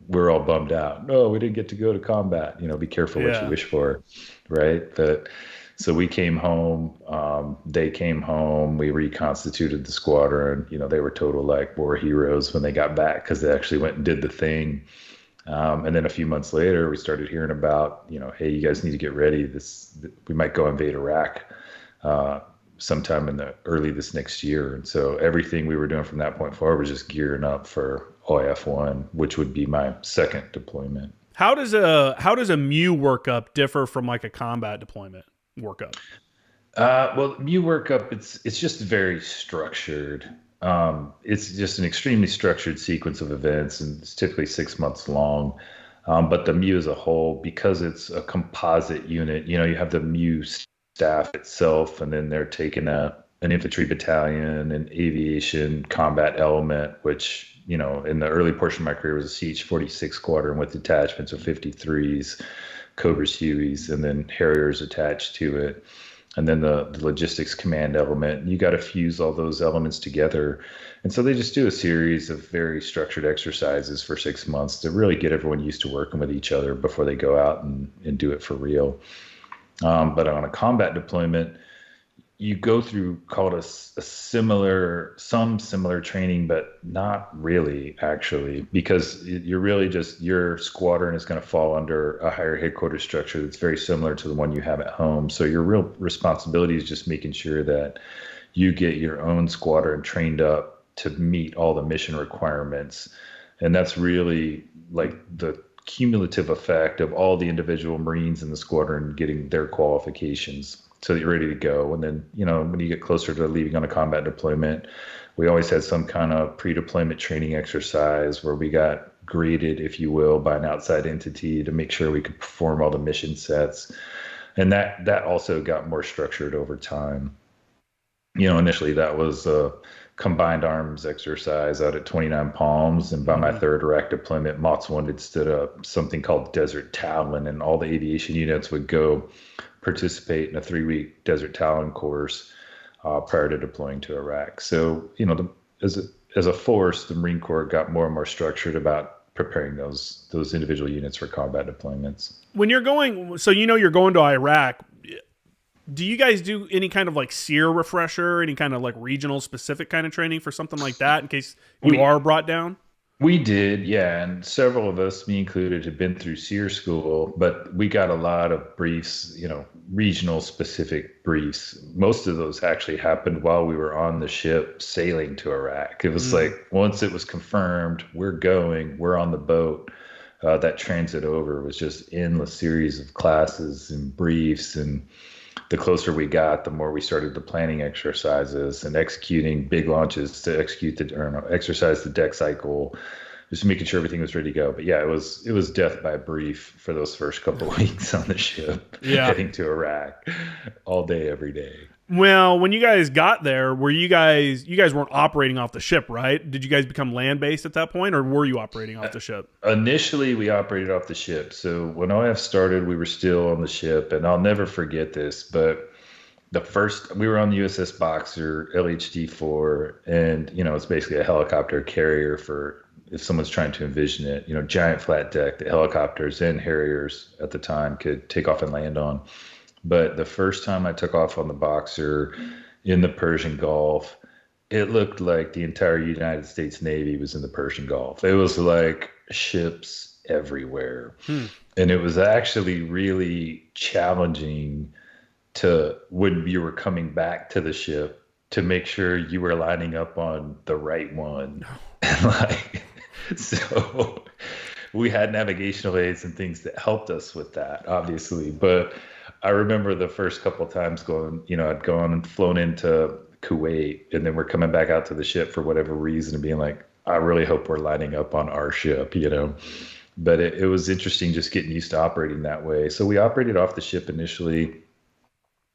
we're all bummed out. No, we didn't get to go to combat. Be careful what you wish for. Right. But so we came home, they came home, we reconstituted the squadron. They were total like war heroes when they got back because they actually went and did the thing. And then a few months later, we started hearing about, hey, you guys need to get ready. We might go invade Iraq sometime in the early this next year. And so everything we were doing from that point forward was just gearing up for OIF-1, which would be my second deployment. How does a MEU workup differ from like a combat deployment workup? Well, Mu workup, it's just very structured. It's just an extremely structured sequence of events, and it's typically 6 months long. But the Mu as a whole, because it's a composite unit, you have the Mu staff itself, and then they're taking an infantry battalion, an aviation combat element, which, in the early portion of my career was a CH-46 squadron with detachments of 53s, Cobras, Hueys, and then Harriers attached to it, and then the logistics command element. You got to fuse all those elements together. And so they just do a series of very structured exercises for 6 months to really get everyone used to working with each other before they go out and do it for real. But on a combat deployment, you go through called some similar training, but not really actually, because you're really just, your squadron is going to fall under a higher headquarters structure that's very similar to the one you have at home. So your real responsibility is just making sure that you get your own squadron trained up to meet all the mission requirements. And that's really like the cumulative effect of all the individual Marines in the squadron getting their qualifications so that you're ready to go. And then, when you get closer to leaving on a combat deployment, we always had some kind of pre-deployment training exercise where we got graded, if you will, by an outside entity to make sure we could perform all the mission sets. And that also got more structured over time. Initially that was a combined arms exercise out at 29 Palms. And by my third Iraq deployment, Mott's One had stood up something called Desert Talon, and all the aviation units would go participate in a 3-week Desert Talon course prior to deploying to Iraq. So, as a force, the Marine Corps got more and more structured about preparing those individual units for combat deployments. When you're going, so you're going to Iraq, do you guys do any kind of like SEER refresher, any kind of like regional specific kind of training for something like that in case you are brought down? We did, yeah, and several of us, me included, had been through SEER school, but we got a lot of briefs, regional specific briefs. Most of those actually happened while we were on the ship sailing to Iraq. It was like, once it was confirmed, we're on the boat. That transit over was just endless series of classes and briefs, and the closer we got, the more we started the planning exercises and executing big launches to exercise the deck cycle, just making sure everything was ready to go. But yeah, it was death by brief for those first couple of weeks on the ship, heading to Iraq all day, every day. Well, when you guys got there, were you guys weren't operating off the ship, right? Did you guys become land-based at that point, or were you operating off the ship? Initially, we operated off the ship. So when OF started, we were still on the ship, and I'll never forget this, but we were on the USS Boxer, LHD-4, and, it's basically a helicopter carrier for if someone's trying to envision it, giant flat deck that helicopters and Harriers at the time could take off and land on. But the first time I took off on the Boxer in the Persian Gulf, it looked like the entire United States Navy was in the Persian Gulf. It was like ships everywhere. And it was actually really challenging when you were coming back to the ship, to make sure you were lining up on the right one. So we had navigational aids and things that helped us with that, obviously. But I remember the first couple of times I'd gone and flown into Kuwait, and then we're coming back out to the ship for whatever reason and being like, I really hope we're lining up on our ship, But it was interesting just getting used to operating that way. So we operated off the ship initially.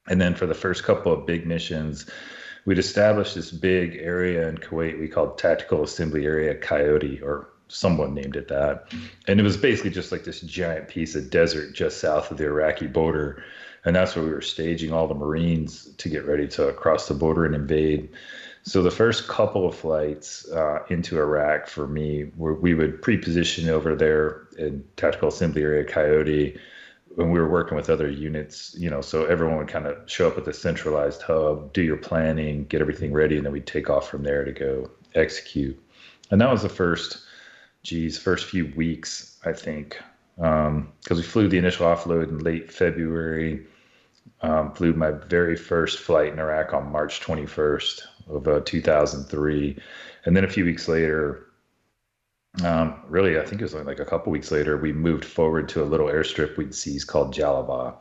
And then for the first couple of big missions, we'd established this big area in Kuwait we called Tactical Assembly Area Coyote, or someone named it that. And it was basically just like this giant piece of desert just south of the Iraqi border. And that's where we were staging all the Marines to get ready to cross the border and invade. So the first couple of flights into Iraq for me, we would pre-position over there in Tactical Assembly Area Coyote when we were working with other units, so everyone would kind of show up at the centralized hub, do your planning, get everything ready, and then we'd take off from there to go execute. And that was the first few weeks, I think, because we flew the initial offload in late February, flew my very first flight in Iraq on March 21st of 2003. And then a few weeks later, Really, I think it was like a couple weeks later, we moved forward to a little airstrip we'd seized called Jalaba.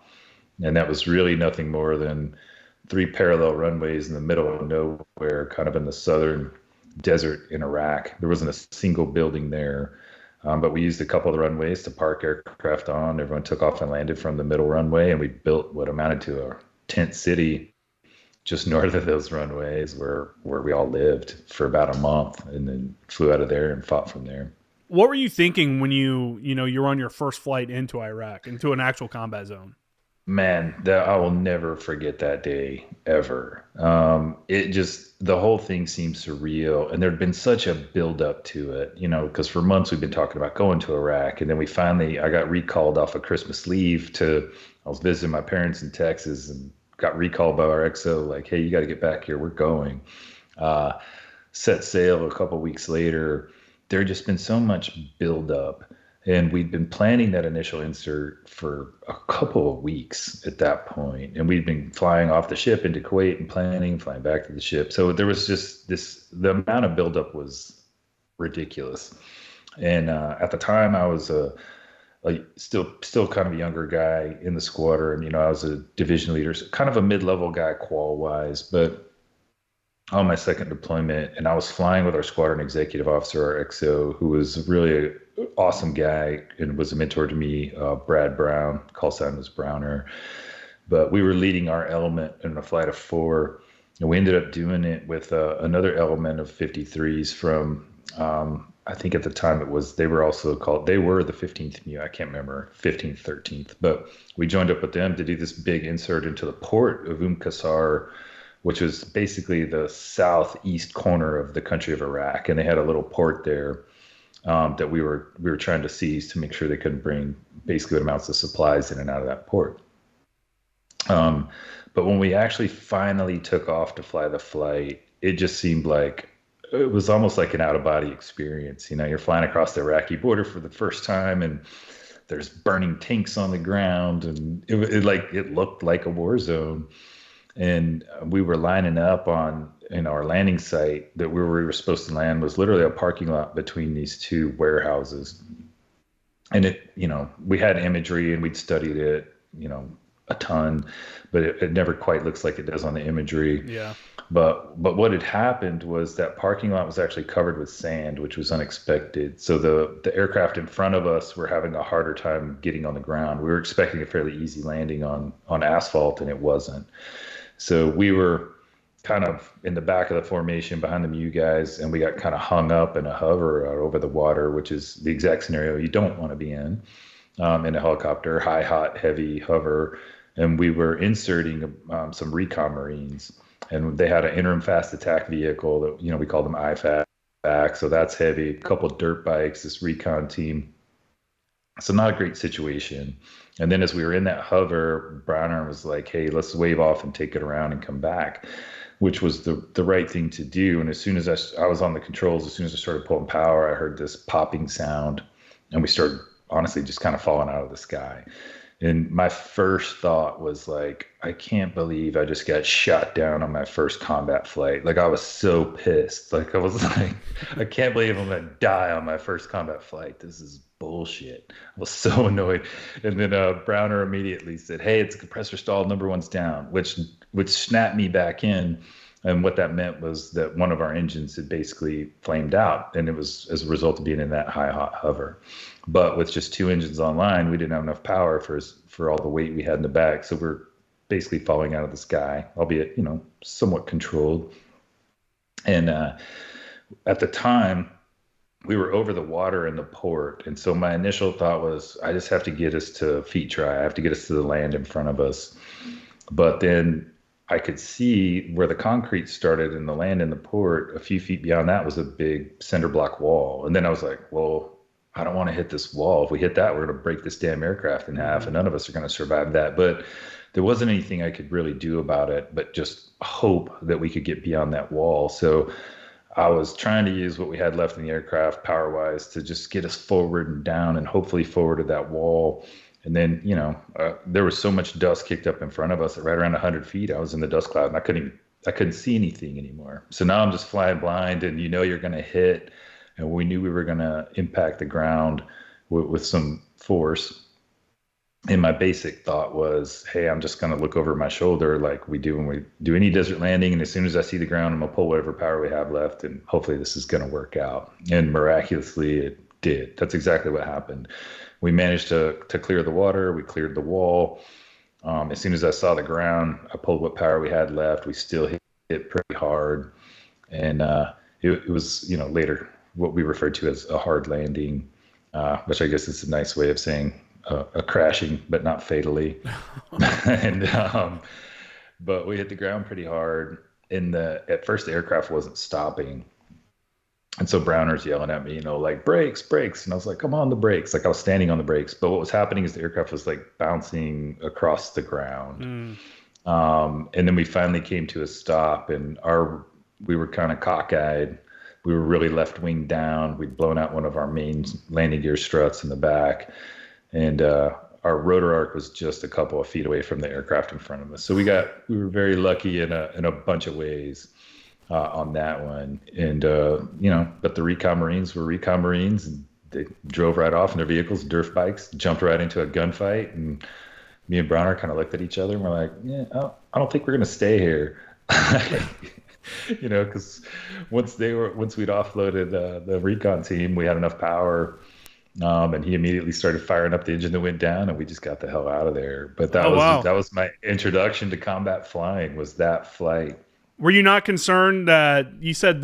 And that was really nothing more than three parallel runways in the middle of nowhere, kind of in the southern desert in Iraq. There wasn't a single building there, but we used a couple of the runways to park aircraft on. Everyone took off and landed from the middle runway, and we built what amounted to a tent city just north of those runways where we all lived for about a month, and then flew out of there and fought from there. What were you thinking when you're on your first flight into Iraq, into an actual combat zone? Man, that I will never forget that day ever. It just the whole thing seemed surreal, and there'd been such a build up to it, because for months we've been talking about going to Iraq, and then I got recalled off of Christmas leave I was visiting my parents in Texas, and got recalled by our XO, like, hey, you got to get back here, we're going. Uh, Set sail a couple weeks later. There had just been so much build up. And we'd been planning that initial insert for a couple of weeks at that point. And we'd been flying off the ship into Kuwait and planning, flying back to the ship. So there was just the amount of buildup was ridiculous. And at the time, I was still kind of a younger guy in the squadron. I was a division leader, so kind of a mid-level guy qual-wise. But on my second deployment, and I was flying with our squadron executive officer, our XO, who was really an awesome guy and was a mentor to me, Brad Brown, call sign was Browner. But we were leading our element in a flight of four, and we ended up doing it with another element of 53s from, I think at the time they were the 15th MEU, I can't remember, 15th, 13th, but we joined up with them to do this big insert into the port of Qasr, which was basically the southeast corner of the country of Iraq. And they had a little port there that we were trying to seize to make sure they couldn't bring basically what amounts of supplies in and out of that port. But when we actually finally took off to fly the flight, it just seemed like it was almost like an out-of-body experience. You're flying across the Iraqi border for the first time, and there's burning tanks on the ground, and it looked like a war zone. And we were lining up in our landing site that where we were supposed to land was literally a parking lot between these two warehouses. And we had imagery and we'd studied it, a ton, but it never quite looks like it does on the imagery. Yeah. But what had happened was that parking lot was actually covered with sand, which was unexpected. So the aircraft in front of us were having a harder time getting on the ground. We were expecting a fairly easy landing on asphalt, and it wasn't. So we were kind of in the back of the formation behind the MEU guys, and we got kind of hung up in a hover over the water, which is the exact scenario you don't want to be in a helicopter, high, hot, heavy hover. And we were inserting some recon Marines, and they had an interim fast attack vehicle that, we call them IFAC. So that's heavy, a couple dirt bikes, this recon team. So not a great situation. And then as we were in that hover, Browner was like, hey, let's wave off and take it around and come back, which was the right thing to do. And as soon as I was on the controls, as soon as I started pulling power, I heard this popping sound, and we started honestly just kind of falling out of the sky. And my first thought was like, I can't believe I just got shot down on my first combat flight. Like, I was so pissed. Like, I was like, I can't believe I'm going to die on my first combat flight. This is bullshit. I was so annoyed. And then Browner immediately said, hey, it's compressor stall, number one's down, which snapped me back in. And what that meant was that one of our engines had basically flamed out, and it was as a result of being in that high hot hover. But with just two engines online, we didn't have enough power for all the weight we had in the back. So we're basically falling out of the sky, albeit, somewhat controlled. And at the time, we were over the water in the port. And so my initial thought was, I just have to get us to feet dry. I have to get us to the land in front of us. But then I could see where the concrete started and the land in the port, a few feet beyond that was a big cinder block wall. And then I was like, well, I don't want to hit this wall. If we hit that, we're going to break this damn aircraft in half, and none of us are going to survive that. But there wasn't anything I could really do about it, but just hope that we could get beyond that wall. So I was trying to use what we had left in the aircraft power-wise to just get us forward and down and hopefully forward to that wall. And then, there was so much dust kicked up in front of us at right around 100 feet. I was in the dust cloud, and I couldn't see anything anymore. So now I'm just flying blind, and you're going to hit. and we knew we were going to impact the ground with some force. And my basic thought was, hey, I'm just going to look over my shoulder like we do when we do any desert landing. And as soon as I see the ground, I'm going to pull whatever power we have left. And hopefully this is going to work out. And miraculously, it did. That's exactly what happened. We managed to clear the water. We cleared the wall. As soon as I saw the ground, I pulled what power we had left. We still hit it pretty hard. And it was, later what we referred to as a hard landing, which I guess is a nice way of saying a crashing, but not fatally. And but we hit the ground pretty hard. At first the aircraft wasn't stopping, and so Browner's yelling at me, like brakes, brakes, and I was like, come on, the brakes. Like I was standing on the brakes, but what was happening is the aircraft was like bouncing across the ground. And then we finally came to a stop, and we were kind of cockeyed. We were really left wing down. We'd blown out one of our main landing gear struts in the back. And our rotor arc was just a couple of feet away from the aircraft in front of us. So we were very lucky in a bunch of ways on that one. And, but the Recon Marines were Recon Marines, and they drove right off in their vehicles, dirt bikes, jumped right into a gunfight. And me and Browner kind of looked at each other and we're like, yeah, I don't think we're going to stay here. Because once we'd offloaded the Recon team, we had enough power. And he immediately started firing up the engine that went down, and we just got the hell out of there. But that was my introduction to combat flying, was that flight. Were you not concerned that you said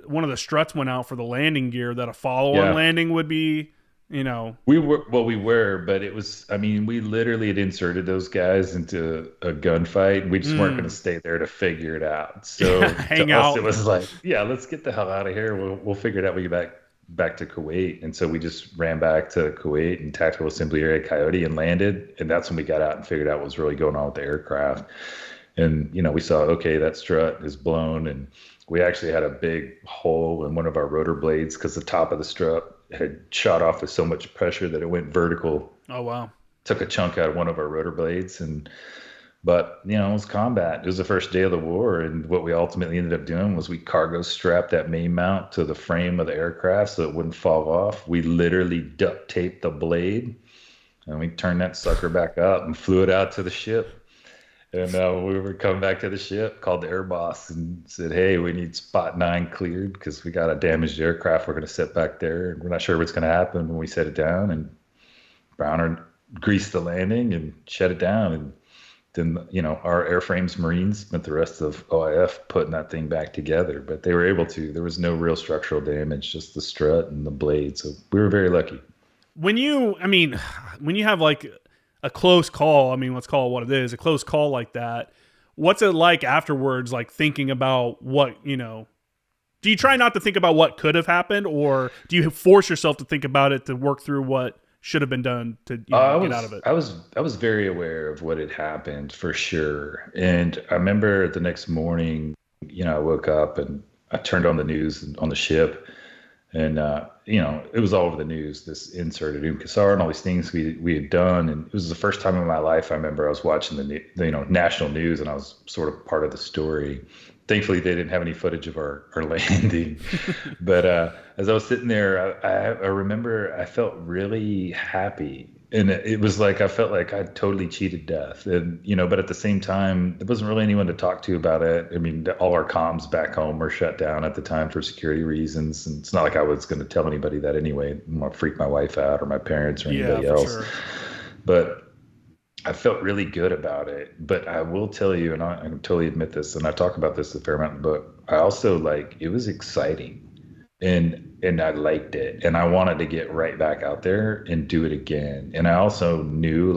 one of the struts went out for the landing gear, that a follow-on landing would be, We were, but it was, we literally had inserted those guys into a gunfight. We just weren't going to stay there to figure it out. So hang out. It was like, yeah, let's get the hell out of here. We'll figure it out. We get back to Kuwait. And so we just ran back to Kuwait and Tactical Assembly Area Coyote and landed. And that's when we got out and figured out what was really going on with the aircraft. And, we saw, okay, that strut is blown. And we actually had a big hole in one of our rotor blades because the top of the strut had shot off with so much pressure that it went vertical. Oh, wow. Took a chunk out of one of our rotor blades. But, it was combat. It was the first day of the war. And what we ultimately ended up doing was we cargo strapped that main mount to the frame of the aircraft so it wouldn't fall off. We literally duct taped the blade, and we turned that sucker back up and flew it out to the ship. And we were coming back to the ship, called the air boss and said, hey, we need spot 9 cleared because we got a damaged aircraft we're going to set back there. And we're not sure what's going to happen when we set it down. And Browner greased the landing and shut it down. And then, our airframes Marines spent the rest of OIF putting that thing back together. But they were able to. There was no real structural damage, just the strut and the blade. So we were very lucky. When you have like a close call, let's call it what it is, a close call like that, what's it like afterwards, like thinking about what, do you try not to think about what could have happened, or do you force yourself to think about it to work through what should have been done to get out of it? I was very aware of what had happened for sure. And I remember the next morning, I woke up and I turned on the news on the ship, and it was all over the news, this insert at Qasar and all these things we had done. And it was the first time in my life I remember I was watching the national news, and I was sort of part of the story. Thankfully, they didn't have any footage of our landing. But as I was sitting there, I remember I felt really happy. And it was like I felt like I'd totally cheated death. And, but at the same time, there wasn't really anyone to talk to about it. All our comms back home were shut down at the time for security reasons. And it's not like I was going to tell anybody that anyway. I want to freak my wife out or my parents or anybody else. Sure. But I felt really good about it. But I will tell you, and I can totally admit this, and I talk about this a fair amount in the book, I also it was exciting. And I liked it, and I wanted to get right back out there and do it again. And I also knew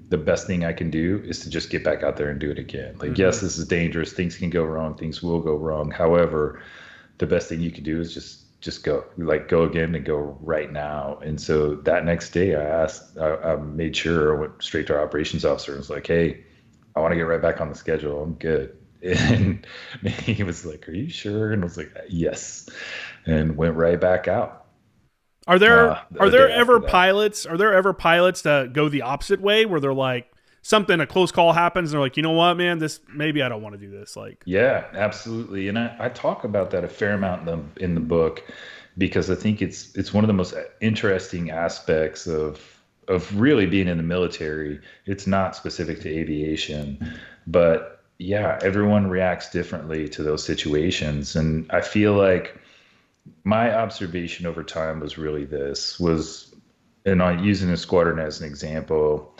the best thing I can do is to just get back out there and do it again. Yes, this is dangerous. Things can go wrong. Things will go wrong. However, the best thing you can do is just go, go again and go right now. And so that next day I made sure I went straight to our operations officer and was like, hey, I want to get right back on the schedule. I'm good. And he was like, are you sure? And I was like, yes. And went right back out. Are there ever pilots that go the opposite way, where they're like, a close call happens and they're like, you know what, man, maybe I don't want to do this? Yeah, absolutely. And I talk about that a fair amount in the book. because I think it's one of the most interesting aspects of really being in the military. It's not specific to aviation, but yeah, everyone reacts differently to those situations. And I feel like my observation over time was really this was, and I'm using a squadron as an example,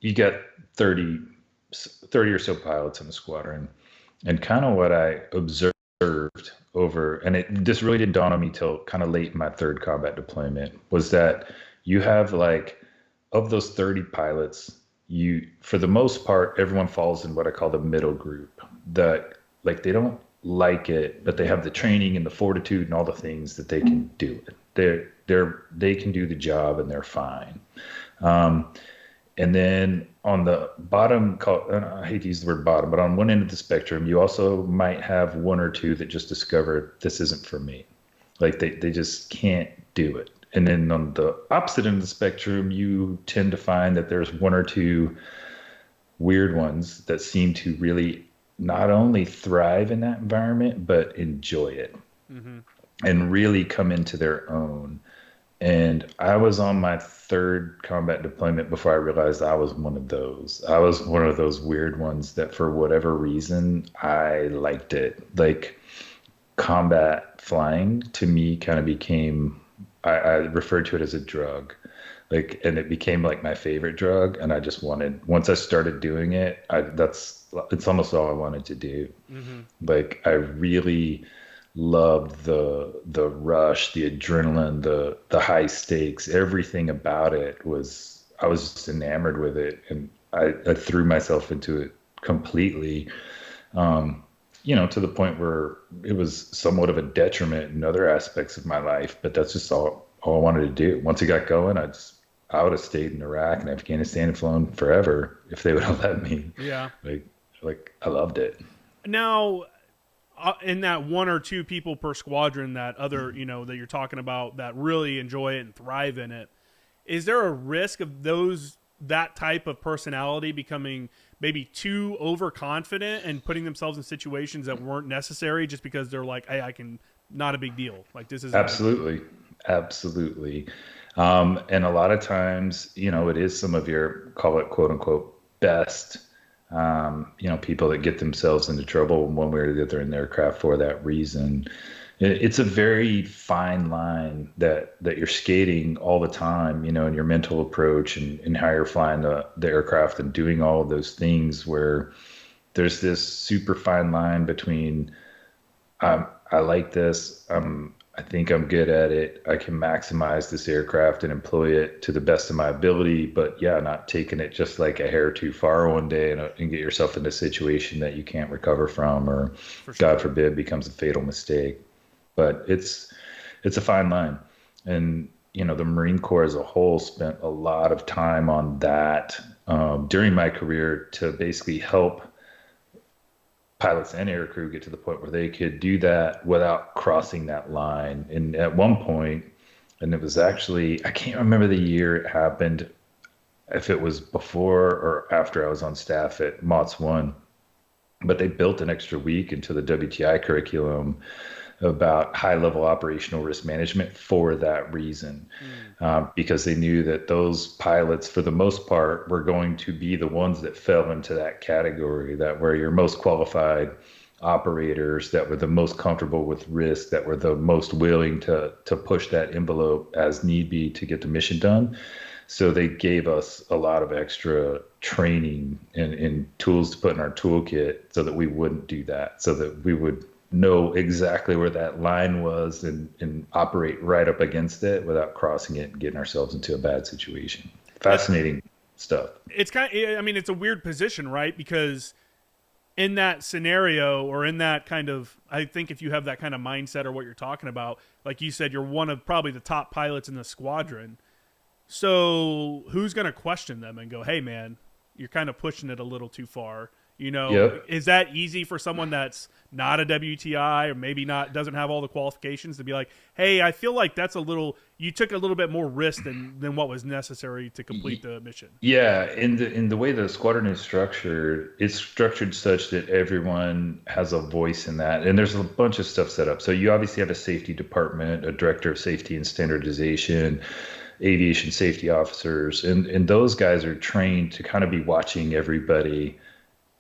you got 30 or so pilots in the squadron. And kind of what I observed over, and this really didn't dawn on me till kind of late in my third combat deployment, was that you have like, of those 30 pilots, for the most part, everyone falls in what I call the middle group. That like they don't like it, but they have the training and the fortitude and all the things that they can do it. They can do the job and they're fine. Um, and then on the bottom, I hate to use the word bottom, but on one end of the spectrum, you also might have one or two that just discover this isn't for me. Like they just can't do it. And then on the opposite end of the spectrum, you tend to find that there's one or two weird ones that seem to really not only thrive in that environment, but enjoy it and really come into their own. And I was on my third combat deployment before I realized I was one of those. I was one of those weird ones that for whatever reason, I liked it. Like combat flying to me kind of became, I referred to it as a drug. Like, and it became like my favorite drug. And I just wanted, once I started doing it, it's almost all I wanted to do. Like I really loved the rush, the adrenaline, the high stakes, everything about it was, I was just enamored with it. And I threw myself into it completely, to the point where it was somewhat of a detriment in other aspects of my life, but that's just all I wanted to do. Once it got going, I would have stayed in Iraq and Afghanistan and flown forever if they would have let me. Yeah. Like I loved it. Now, in that one or two people per squadron that other, that you're talking about that really enjoy it and thrive in it, is there a risk of that type of personality becoming maybe too overconfident and putting themselves in situations that weren't necessary just because they're like, hey, I can, not a big deal. Like this is Absolutely. Absolutely. And a lot of times, it is some of your, call it quote unquote best, people that get themselves into trouble one way or the other in their craft for that reason. It's a very fine line that you're skating all the time, in your mental approach and how you're flying the aircraft and doing all of those things where there's this super fine line between, I like this. I think I'm good at it. I can maximize this aircraft and employ it to the best of my ability, but yeah, not taking it just like a hair too far one day and get yourself in a situation that you can't recover from, or for sure. God forbid becomes a fatal mistake. But it's a fine line. And, the Marine Corps as a whole spent a lot of time on that during my career to basically help pilots and aircrew get to the point where they could do that without crossing that line. And at one point, and it was actually, I can't remember the year it happened, if it was before or after I was on staff at MOTS 1, but they built an extra week into the WTI curriculum about high-level operational risk management for that reason, because they knew that those pilots, for the most part, were going to be the ones that fell into that category, that were your most qualified operators, that were the most comfortable with risk, that were the most willing to push that envelope as need be to get the mission done. So they gave us a lot of extra training and tools to put in our toolkit so that we wouldn't do that, so that we would know exactly where that line was and operate right up against it without crossing it and getting ourselves into a bad situation. Fascinating stuff. It's it's a weird position, right? Because in that scenario, or in that kind of, I think if you have that kind of mindset or what you're talking about, like you said, you're one of probably the top pilots in the squadron. So who's going to question them and go, hey man, you're kind of pushing it a little too far. Yep. Is that easy for someone that's not a WTI or maybe not doesn't have all the qualifications to be like, hey, I feel like you took a little bit more risk than what was necessary to complete the mission. Yeah, in the way the squadron is structured, it's structured such that everyone has a voice in that. And there's a bunch of stuff set up. So you obviously have a safety department, a director of safety and standardization, aviation safety officers, and those guys are trained to kind of be watching everybody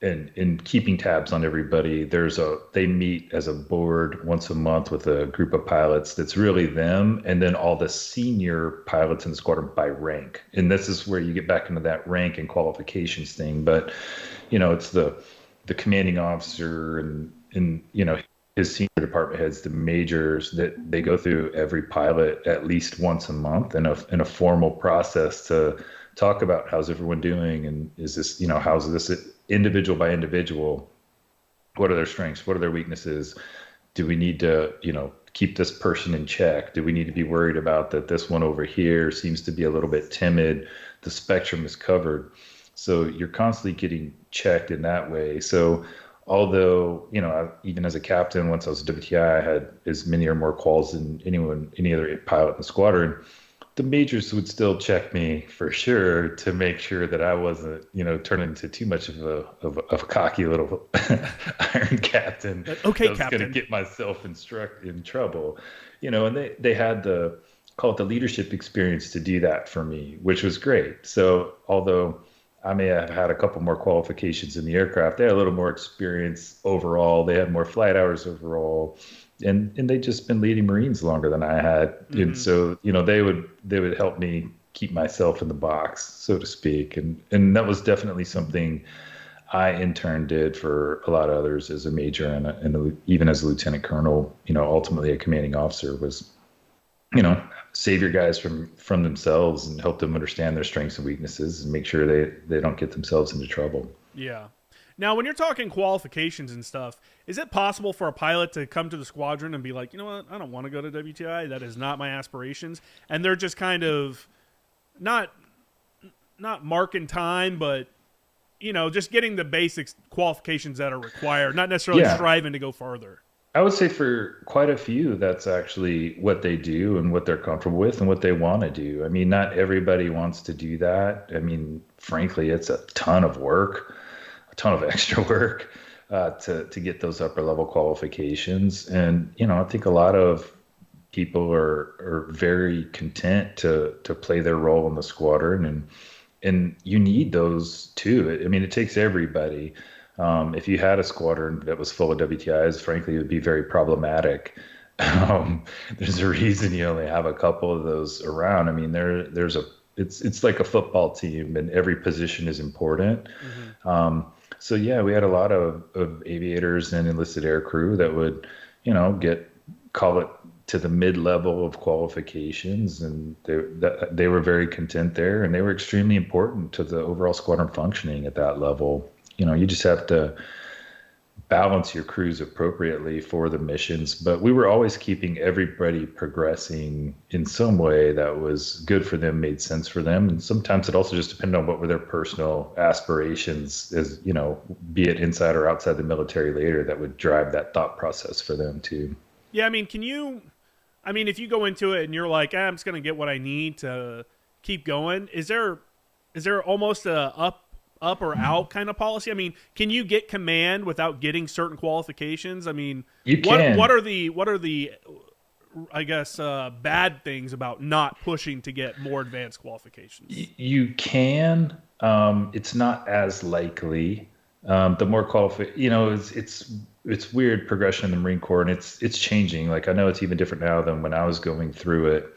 and keeping tabs on everybody. They meet as a board once a month with a group of pilots that's really them, and then all the senior pilots in the squadron by rank. And this is where you get back into that rank and qualifications thing. But it's the commanding officer and his senior department heads, the majors, that they go through every pilot at least once a month in a formal process to talk about how's everyone doing, and is this, how's this individual by individual, what are their strengths, what are their weaknesses, do we need to keep this person in check, do we need to be worried about that this one over here seems to be a little bit timid, the spectrum is covered. So you're constantly getting checked in that way. So although even as a captain, once I was a WTI, I had as many or more calls than any other pilot in the squadron, the majors would still check me for sure to make sure that I wasn't, turning into too much of a cocky little iron captain. Okay, that was Captain. going to get myself in trouble, and they had call it the leadership experience to do that for me, which was great. So although I may have had a couple more qualifications in the aircraft, they had a little more experience overall. They had more flight hours overall. And they'd just been leading Marines longer than I had. Mm-hmm. And so, they would help me keep myself in the box, so to speak. And that was definitely something I in turn did for a lot of others as a major and even as a lieutenant colonel, ultimately a commanding officer was, save your guys from themselves and help them understand their strengths and weaknesses and make sure they don't get themselves into trouble. Yeah. Now, when you're talking qualifications and stuff, is it possible for a pilot to come to the squadron and be like, you know what, I don't want to go to WTI. That is not my aspirations. And they're just kind of not marking time, but, just getting the basic qualifications that are required, not necessarily striving to go farther. I would say for quite a few, that's actually what they do and what they're comfortable with and what they want to do. I mean, not everybody wants to do that. I mean, frankly, it's a ton of work. A ton of extra work to get those upper level qualifications. And, I think a lot of people are very content to play their role in the squadron. And you need those too. I mean, it takes everybody. If you had a squadron that was full of WTIs, frankly, it would be very problematic. There's a reason you only have a couple of those around. I mean, it's like a football team and every position is important. Mm-hmm. So yeah, we had a lot of aviators and enlisted air crew that would, call it to the mid-level of qualifications, and they were very content there, and they were extremely important to the overall squadron functioning at that level. You just have to balance your crews appropriately for the missions, but we were always keeping everybody progressing in some way that was good for them, made sense for them. And sometimes it also just depended on what were their personal aspirations, as be it inside or outside the military later, that would drive that thought process for them too. Yeah, I mean, if you go into it and you're like, I'm just going to get what I need to keep going, is there almost a up or out kind of policy? I mean, can you get command without getting certain qualifications? I mean, you can. What are the I guess bad things about not pushing to get more advanced qualifications? You can. It's not as likely. The more it's weird progression in the Marine Corps, and it's changing. Like, I know it's even different now than when I was going through it.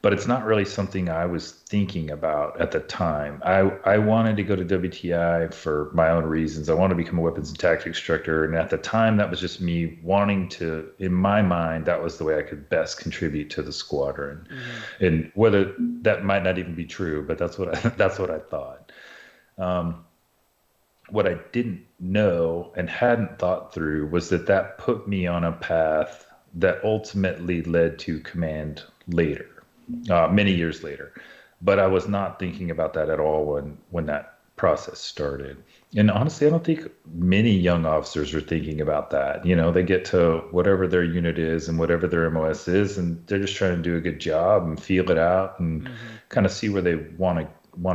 But it's not really something I was thinking about at the time. I wanted to go to WTI for my own reasons. I wanted to become a weapons and tactics instructor. And at the time, that was just me wanting to, in my mind, that was the way I could best contribute to the squadron. Mm-hmm. And whether that might not even be true, but that's what I thought. What I didn't know and hadn't thought through was that put me on a path that ultimately led to command later. Many years later, but I was not thinking about that at all when that process started. And honestly, I don't think many young officers are thinking about that. You know, they get to whatever their unit is and whatever their MOS is, and they're just trying to do a good job and feel it out and Mm-hmm. kind of see where they want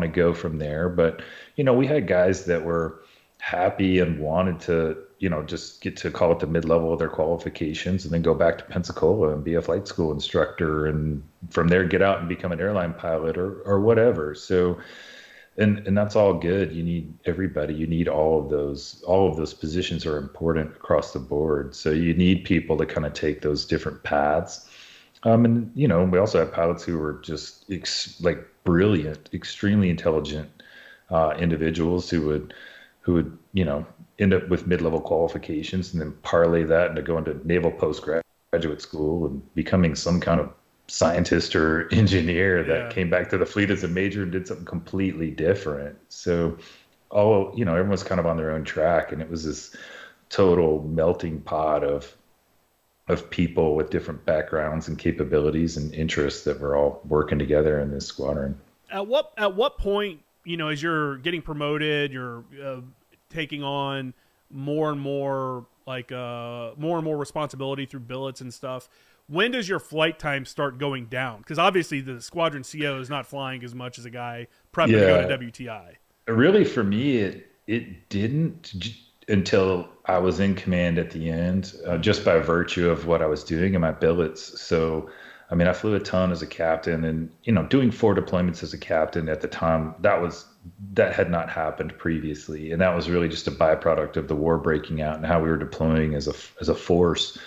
to go from there. But you know, we had guys that were happy and wanted to, you know, just get to call it the mid-level of their qualifications and then go back to Pensacola and be a flight school instructor and from there get out and become an airline pilot or whatever. So and that's all good. You need everybody. You need all of those. All of those positions are important across the board. So you need people to kind of take those different paths. And you know, we also have pilots who are just like brilliant, extremely intelligent individuals who would you know end up with mid-level qualifications and then parlay that into going to naval postgraduate school and becoming some kind of scientist or engineer that Yeah. came back to the fleet as a major and did something completely different. So all you know, everyone's kind of on their own track, and it was this total melting pot of people with different backgrounds and capabilities and interests that were all working together in this squadron. At what point, as you're getting promoted, you're taking on more and more more and more responsibility through billets and stuff. When does your flight time start going down? Because obviously the squadron CO is not flying as much as a guy prepping to go to Yeah, WTI. really for me it didn't until I was in command at the end, just by virtue of what I was doing in my billets. So I mean, I flew a ton as a captain, and you know, doing 4 deployments as a captain at the time, that had not happened previously, and that was really just a byproduct of the war breaking out and how we were deploying as a force.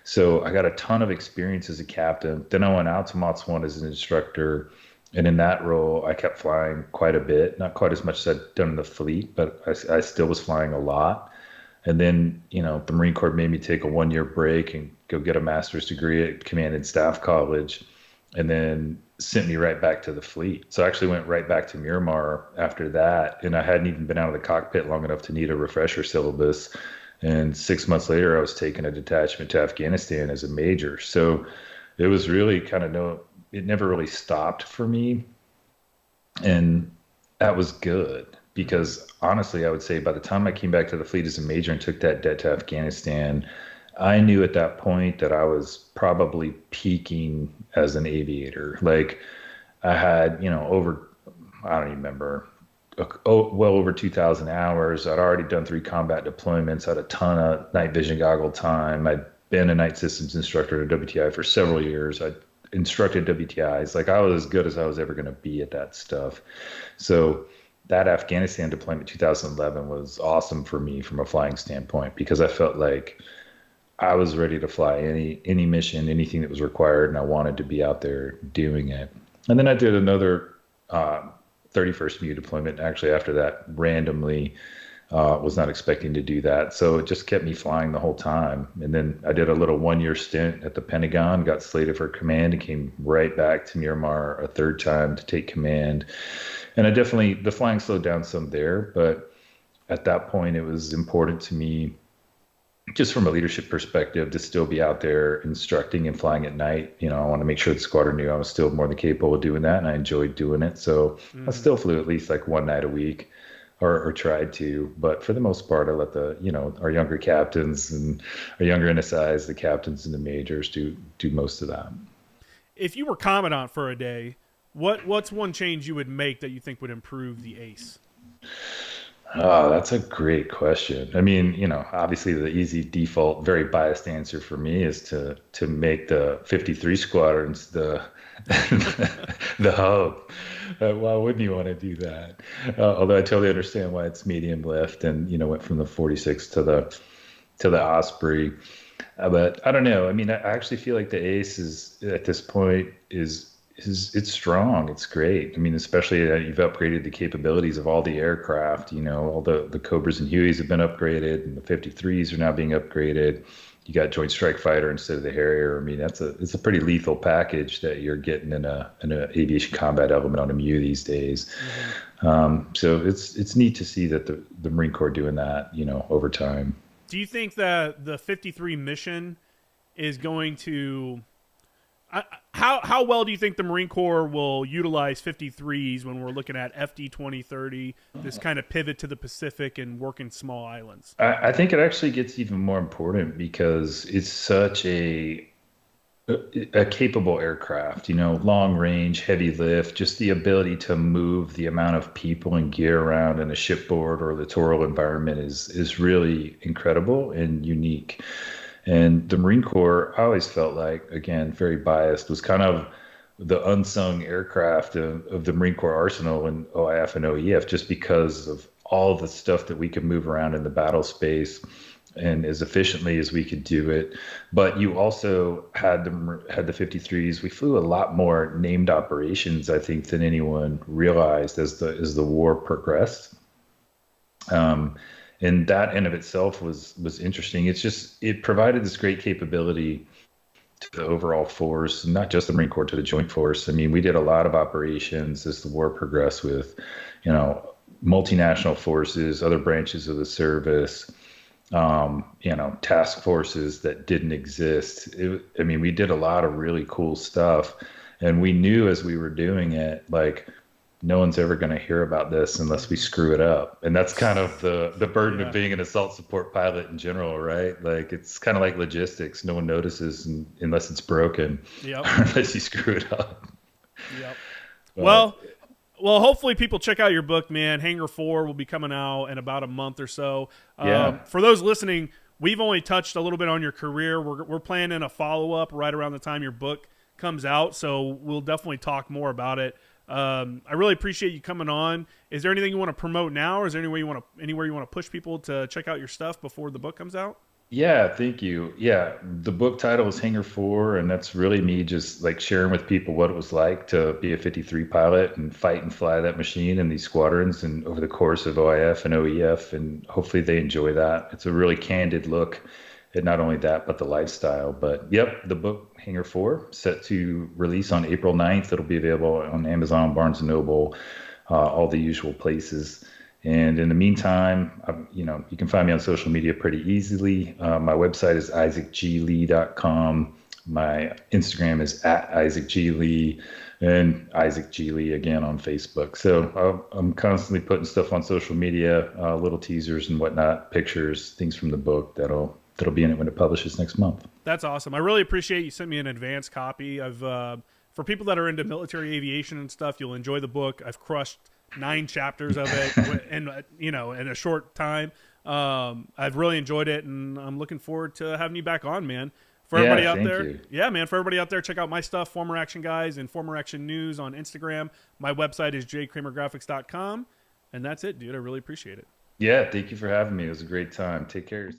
So I got a ton of experience as a captain. Then I went out to Mots 1 as an instructor. And in that role, I kept flying quite a bit, not quite as much as I'd done in the fleet, but I still was flying a lot. And then, you know, the Marine Corps made me take a 1 year break and go get a master's degree at Command and Staff College, and then sent me right back to the fleet. So I actually went right back to Miramar after that. And I hadn't even been out of the cockpit long enough to need a refresher syllabus. And 6 months later, I was taking a detachment to Afghanistan as a major. So it was really kind of it never really stopped for me. And that was good because honestly, I would say by the time I came back to the fleet as a major and took that debt to Afghanistan, I knew at that point that I was probably peaking as an aviator. Like I had, you know, I don't even remember, well over 2,000 hours. I'd already done 3 combat deployments, had a ton of night vision goggle time. I'd been a night systems instructor at WTI for several years. I instructed WTIs. Like I was as good as I was ever going to be at that stuff. So that Afghanistan deployment 2011 was awesome for me from a flying standpoint because I felt like I was ready to fly any mission, anything that was required, and I wanted to be out there doing it. And then I did another 31st MU deployment. Actually, after that, randomly, was not expecting to do that. So it just kept me flying the whole time. And then I did a little 1 year stint at the Pentagon, got slated for command, and came right back to Miramar a third time to take command. And the flying slowed down some there, but at that point, it was important to me, just from a leadership perspective, to still be out there instructing and flying at night. You know, I want to make sure the squadron knew I was still more than capable of doing that, and I enjoyed doing it. So I Mm-hmm. still flew at least like one night a week, or tried to. But for the most part, I let our younger captains and our younger NSIs, the captains and the majors, do most of that. If you were commandant for a day, what's one change you would make that you think would improve the ace? Oh, that's a great question. I mean, you know, obviously the easy default, very biased answer for me is to make the 53 squadrons the hub. Why wouldn't you want to do that? Although I totally understand why it's medium lift and, you know, went from the 46 to the Osprey. But I don't know. I mean, I actually feel like the Ace is at this point is it's strong. It's great. I mean, especially that you've upgraded the capabilities of all the aircraft. You know, all the Cobras and Hueys have been upgraded, and the 53s are now being upgraded. You got Joint Strike Fighter instead of the Harrier. I mean, it's a pretty lethal package that you're getting in a aviation combat element on a MU these days. Mm-hmm. So it's neat to see that the Marine Corps doing that, you know, over time. Do you think that the 53 mission is going to how well do you think the Marine Corps will utilize 53s when we're looking at FD 2030, this kind of pivot to the Pacific and working small islands? I think it actually gets even more important because it's such a capable aircraft, long range, heavy lift, just the ability to move the amount of people and gear around in a shipboard or littoral environment is really incredible and unique. And the Marine Corps, I always felt like, again, very biased, was kind of the unsung aircraft of the Marine Corps arsenal in OIF and OEF, just because of all the stuff that we could move around in the battle space and as efficiently as we could do it. But you also had the 53s. We flew a lot more named operations, I think, than anyone realized as the war progressed. And that in of itself was interesting. It provided this great capability to the overall force, not just the Marine Corps, to the Joint Force. I mean, we did a lot of operations as the war progressed with, multinational forces, other branches of the service, task forces that didn't exist. We did a lot of really cool stuff, and we knew as we were doing it, like, no one's ever going to hear about this unless we screw it up. And that's kind of the burden of being an assault support pilot in general, right? Like, it's kind of like logistics. No one notices unless it's broken, Yep. unless you screw it up. Yep. But, Well, hopefully people check out your book, man. Hangar 4 will be coming out in about a month or so. Yeah. For those listening, we've only touched a little bit on your career. We're planning a follow-up right around the time your book comes out, so we'll definitely talk more about it. I really appreciate you coming on. Is there anything you want to promote now, or is there anywhere you want to push people to check out your stuff before the book comes out? Yeah, thank you. Yeah, the book title is Hangar 4, and that's really me just like sharing with people what it was like to be a 53 pilot and fight and fly that machine in these squadrons and over the course of OIF and OEF, and hopefully they enjoy that. It's a really candid look at not only that, but the lifestyle. But yep, the book Hangar 4 set to release on April 9th. It'll be available on Amazon, Barnes & Noble, all the usual places. And in the meantime, you can find me on social media pretty easily. My website is isaacglee.com. My Instagram is @IsaacGlee, and Isaac G. Lee again on Facebook. So I'm constantly putting stuff on social media, little teasers and whatnot, pictures, things from the book that'll be in it when it publishes next month. That's awesome. I really appreciate you sent me an advance copy. For people that are into military aviation and stuff, you'll enjoy the book. I've crushed 9 chapters of it in a short time. I've really enjoyed it, and I'm looking forward to having you back on, man. For everybody out there, for everybody out there, check out my stuff, Former Action Guys and Former Action News on Instagram. My website is jkramergraphics.com, and that's it, dude. I really appreciate it. Yeah, thank you for having me. It was a great time. Take care.